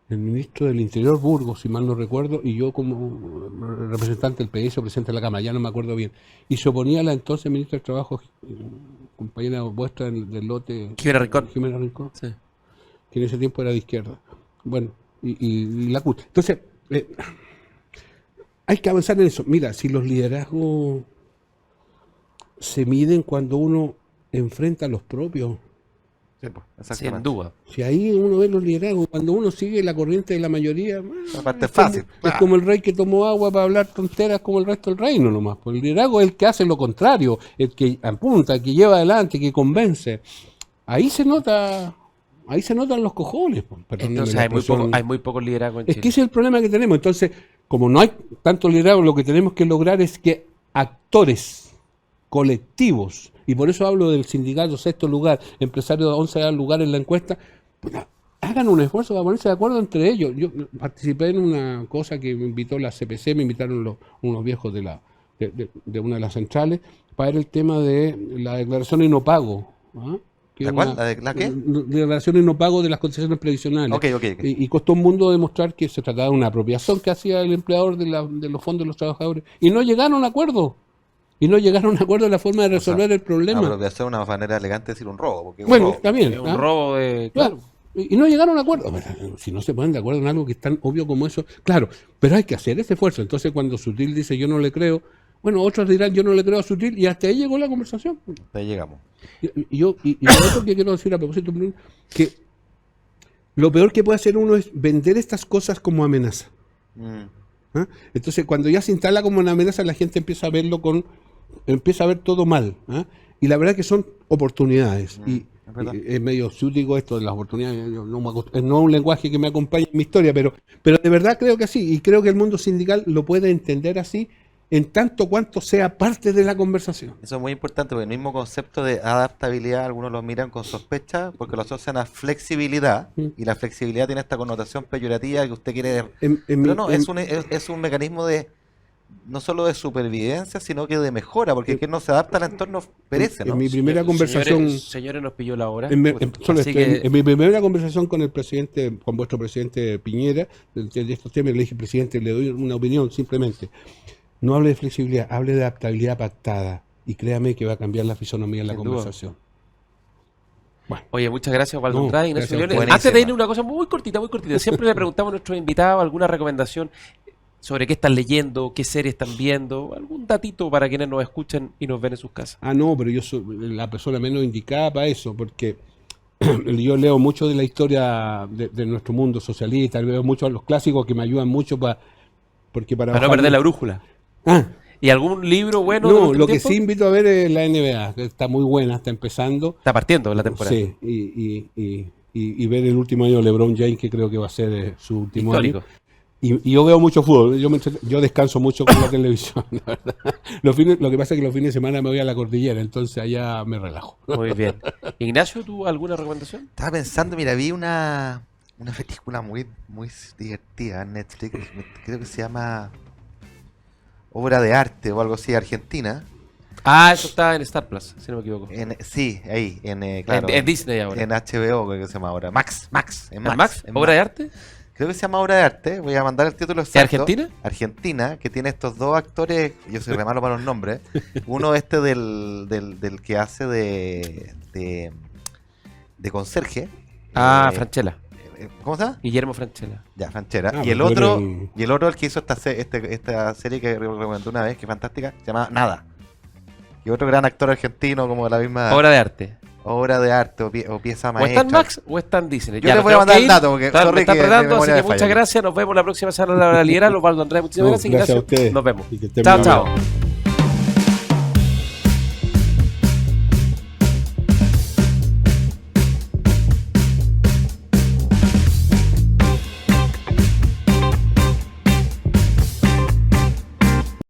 ministro del Interior Burgos, si mal no recuerdo, y yo como representante del PS o presidente de la Cámara, ya no me acuerdo bien, y se oponía a la entonces ministra del Trabajo, compañera vuestra del lote, Jimena Rincón, Sí. que en ese tiempo era de izquierda. Bueno, y la CUT. Entonces, hay que avanzar en eso. Mira, si los liderazgos se miden cuando uno enfrenta a los propios. Sí, pues, Sin exactamente. duda. Si ahí uno ve los liderazgos, cuando uno sigue la corriente de la mayoría, La parte es fácil. como, es como el rey que tomó agua para hablar tonteras como el resto del reino nomás. Pues el liderazgo es el que hace lo contrario, el que apunta, el que lleva adelante, que convence. Ahí se notan los cojones. Pues, perdónenme Entonces la hay muy poco liderazgo en Es Chile. que ese es el problema que tenemos. Entonces, como no hay tanto liderazgo, lo que tenemos que lograr es que actores colectivos, y por eso hablo del sindicato sexto lugar, empresario de 11 lugar en la encuesta, pues, hagan un esfuerzo para ponerse de acuerdo entre ellos. Yo participé en una cosa que me invitó la CPC, me invitaron unos viejos de una de las centrales, para ver el tema de la declaración y no pago. ¿Ah? ¿La cuál? ¿La qué? Declaración y no pago de las concesiones previsionales. Ok. Y costó un mundo demostrar que se trataba de una apropiación que hacía el empleador de los fondos de los trabajadores. Y no llegaron a acuerdo. Y no llegaron a acuerdo de la forma de resolver el problema. Apropiación es una manera elegante de decir un robo. Porque es un Bueno, robo. está bien. Es un robo de... Claro. Y no llegaron a acuerdo. Si no se ponen de acuerdo en algo que es tan obvio como eso, claro, pero hay que hacer ese esfuerzo. Entonces, cuando Sutil dice yo no le creo, bueno, otros dirán yo no le creo a Sutil, y hasta ahí llegó la conversación. Hasta ahí llegamos. Y lo otro que quiero decir a propósito, que lo peor que puede hacer uno es vender estas cosas como amenaza. ¿Ah? Entonces, cuando ya se instala como una amenaza, la gente empieza a verlo empieza a ver todo mal. ¿Ah? Y la verdad que son oportunidades. Y es medio ciútico esto de las oportunidades. Yo no es un lenguaje que me acompaña en mi historia, pero de verdad creo que así. Y creo que el mundo sindical lo puede entender así, en tanto cuanto sea parte de la conversación. Eso es muy importante, porque el mismo concepto de adaptabilidad algunos lo miran con sospecha porque lo asocian a flexibilidad, y la flexibilidad tiene esta connotación peyorativa que usted quiere... es un mecanismo de no solo de supervivencia, sino que de mejora, porque quien no se adapta al entorno perece, ¿no? En mi primera conversación... Señores, nos pilló la hora. En Así que... mi primera conversación con vuestro presidente Piñera, de estos temas, le dije, presidente, le doy una opinión simplemente. No hable de flexibilidad, hable de adaptabilidad pactada. Y créame que va a cambiar la fisonomía en la conversación. Bueno. Oye, muchas gracias, Osvaldo Andrade. Ignacio Briones. Buenísima. Antes de ir, una cosa muy cortita. Siempre le preguntamos a nuestros invitados alguna recomendación sobre qué están leyendo, qué series están viendo, algún datito para quienes nos escuchan y nos ven en sus casas. No, pero yo soy la persona menos indicada para eso, porque yo leo mucho de la historia de nuestro mundo socialista, leo mucho a los clásicos que me ayudan mucho para no perder la brújula. ¿Y algún libro bueno? No, lo que sí invito a ver es la NBA, que está muy buena, está empezando. Está partiendo la temporada. Sí, y ver el último año de LeBron James, que creo que va a ser su último histórico. Año. Y yo veo mucho fútbol, yo descanso mucho con la televisión, la verdad. Lo que pasa es que los fines de semana me voy a la cordillera, entonces allá me relajo. Muy bien. Ignacio, ¿tú alguna recomendación? Estaba pensando, mira, vi una película muy, muy divertida en Netflix, creo que se llama Obra de Arte o algo así, Argentina. Eso está en Star Plus, si no me equivoco. Sí, ahí, claro. En Disney ahora. En HBO, creo que se llama ahora. Max. ¿En Max? ¿Obra de arte? Creo que se llama Obra de Arte, voy a mandar el título exacto. ¿De Argentina? Argentina, que tiene estos dos actores, yo soy re malo para los nombres. Uno del que hace de conserje. Franchella. ¿Cómo se llama? Guillermo Franchella. Ya, Franchella. Y el otro, el que hizo esta serie que recomendó una vez, que es fantástica, se llama Nada. Y otro gran actor argentino como de la misma... Obra de arte. Obra de arte o pieza maestra. ¿O está en Max o está en Disney? Yo les voy a mandar el dato porque me está apretando, así que muchas gracias. Nos vemos la próxima semana en la Osvaldo Andrade, muchísimas gracias. Gracias a Ignacio, ustedes. nos vemos. Y que estén Chao, muy chao. bien.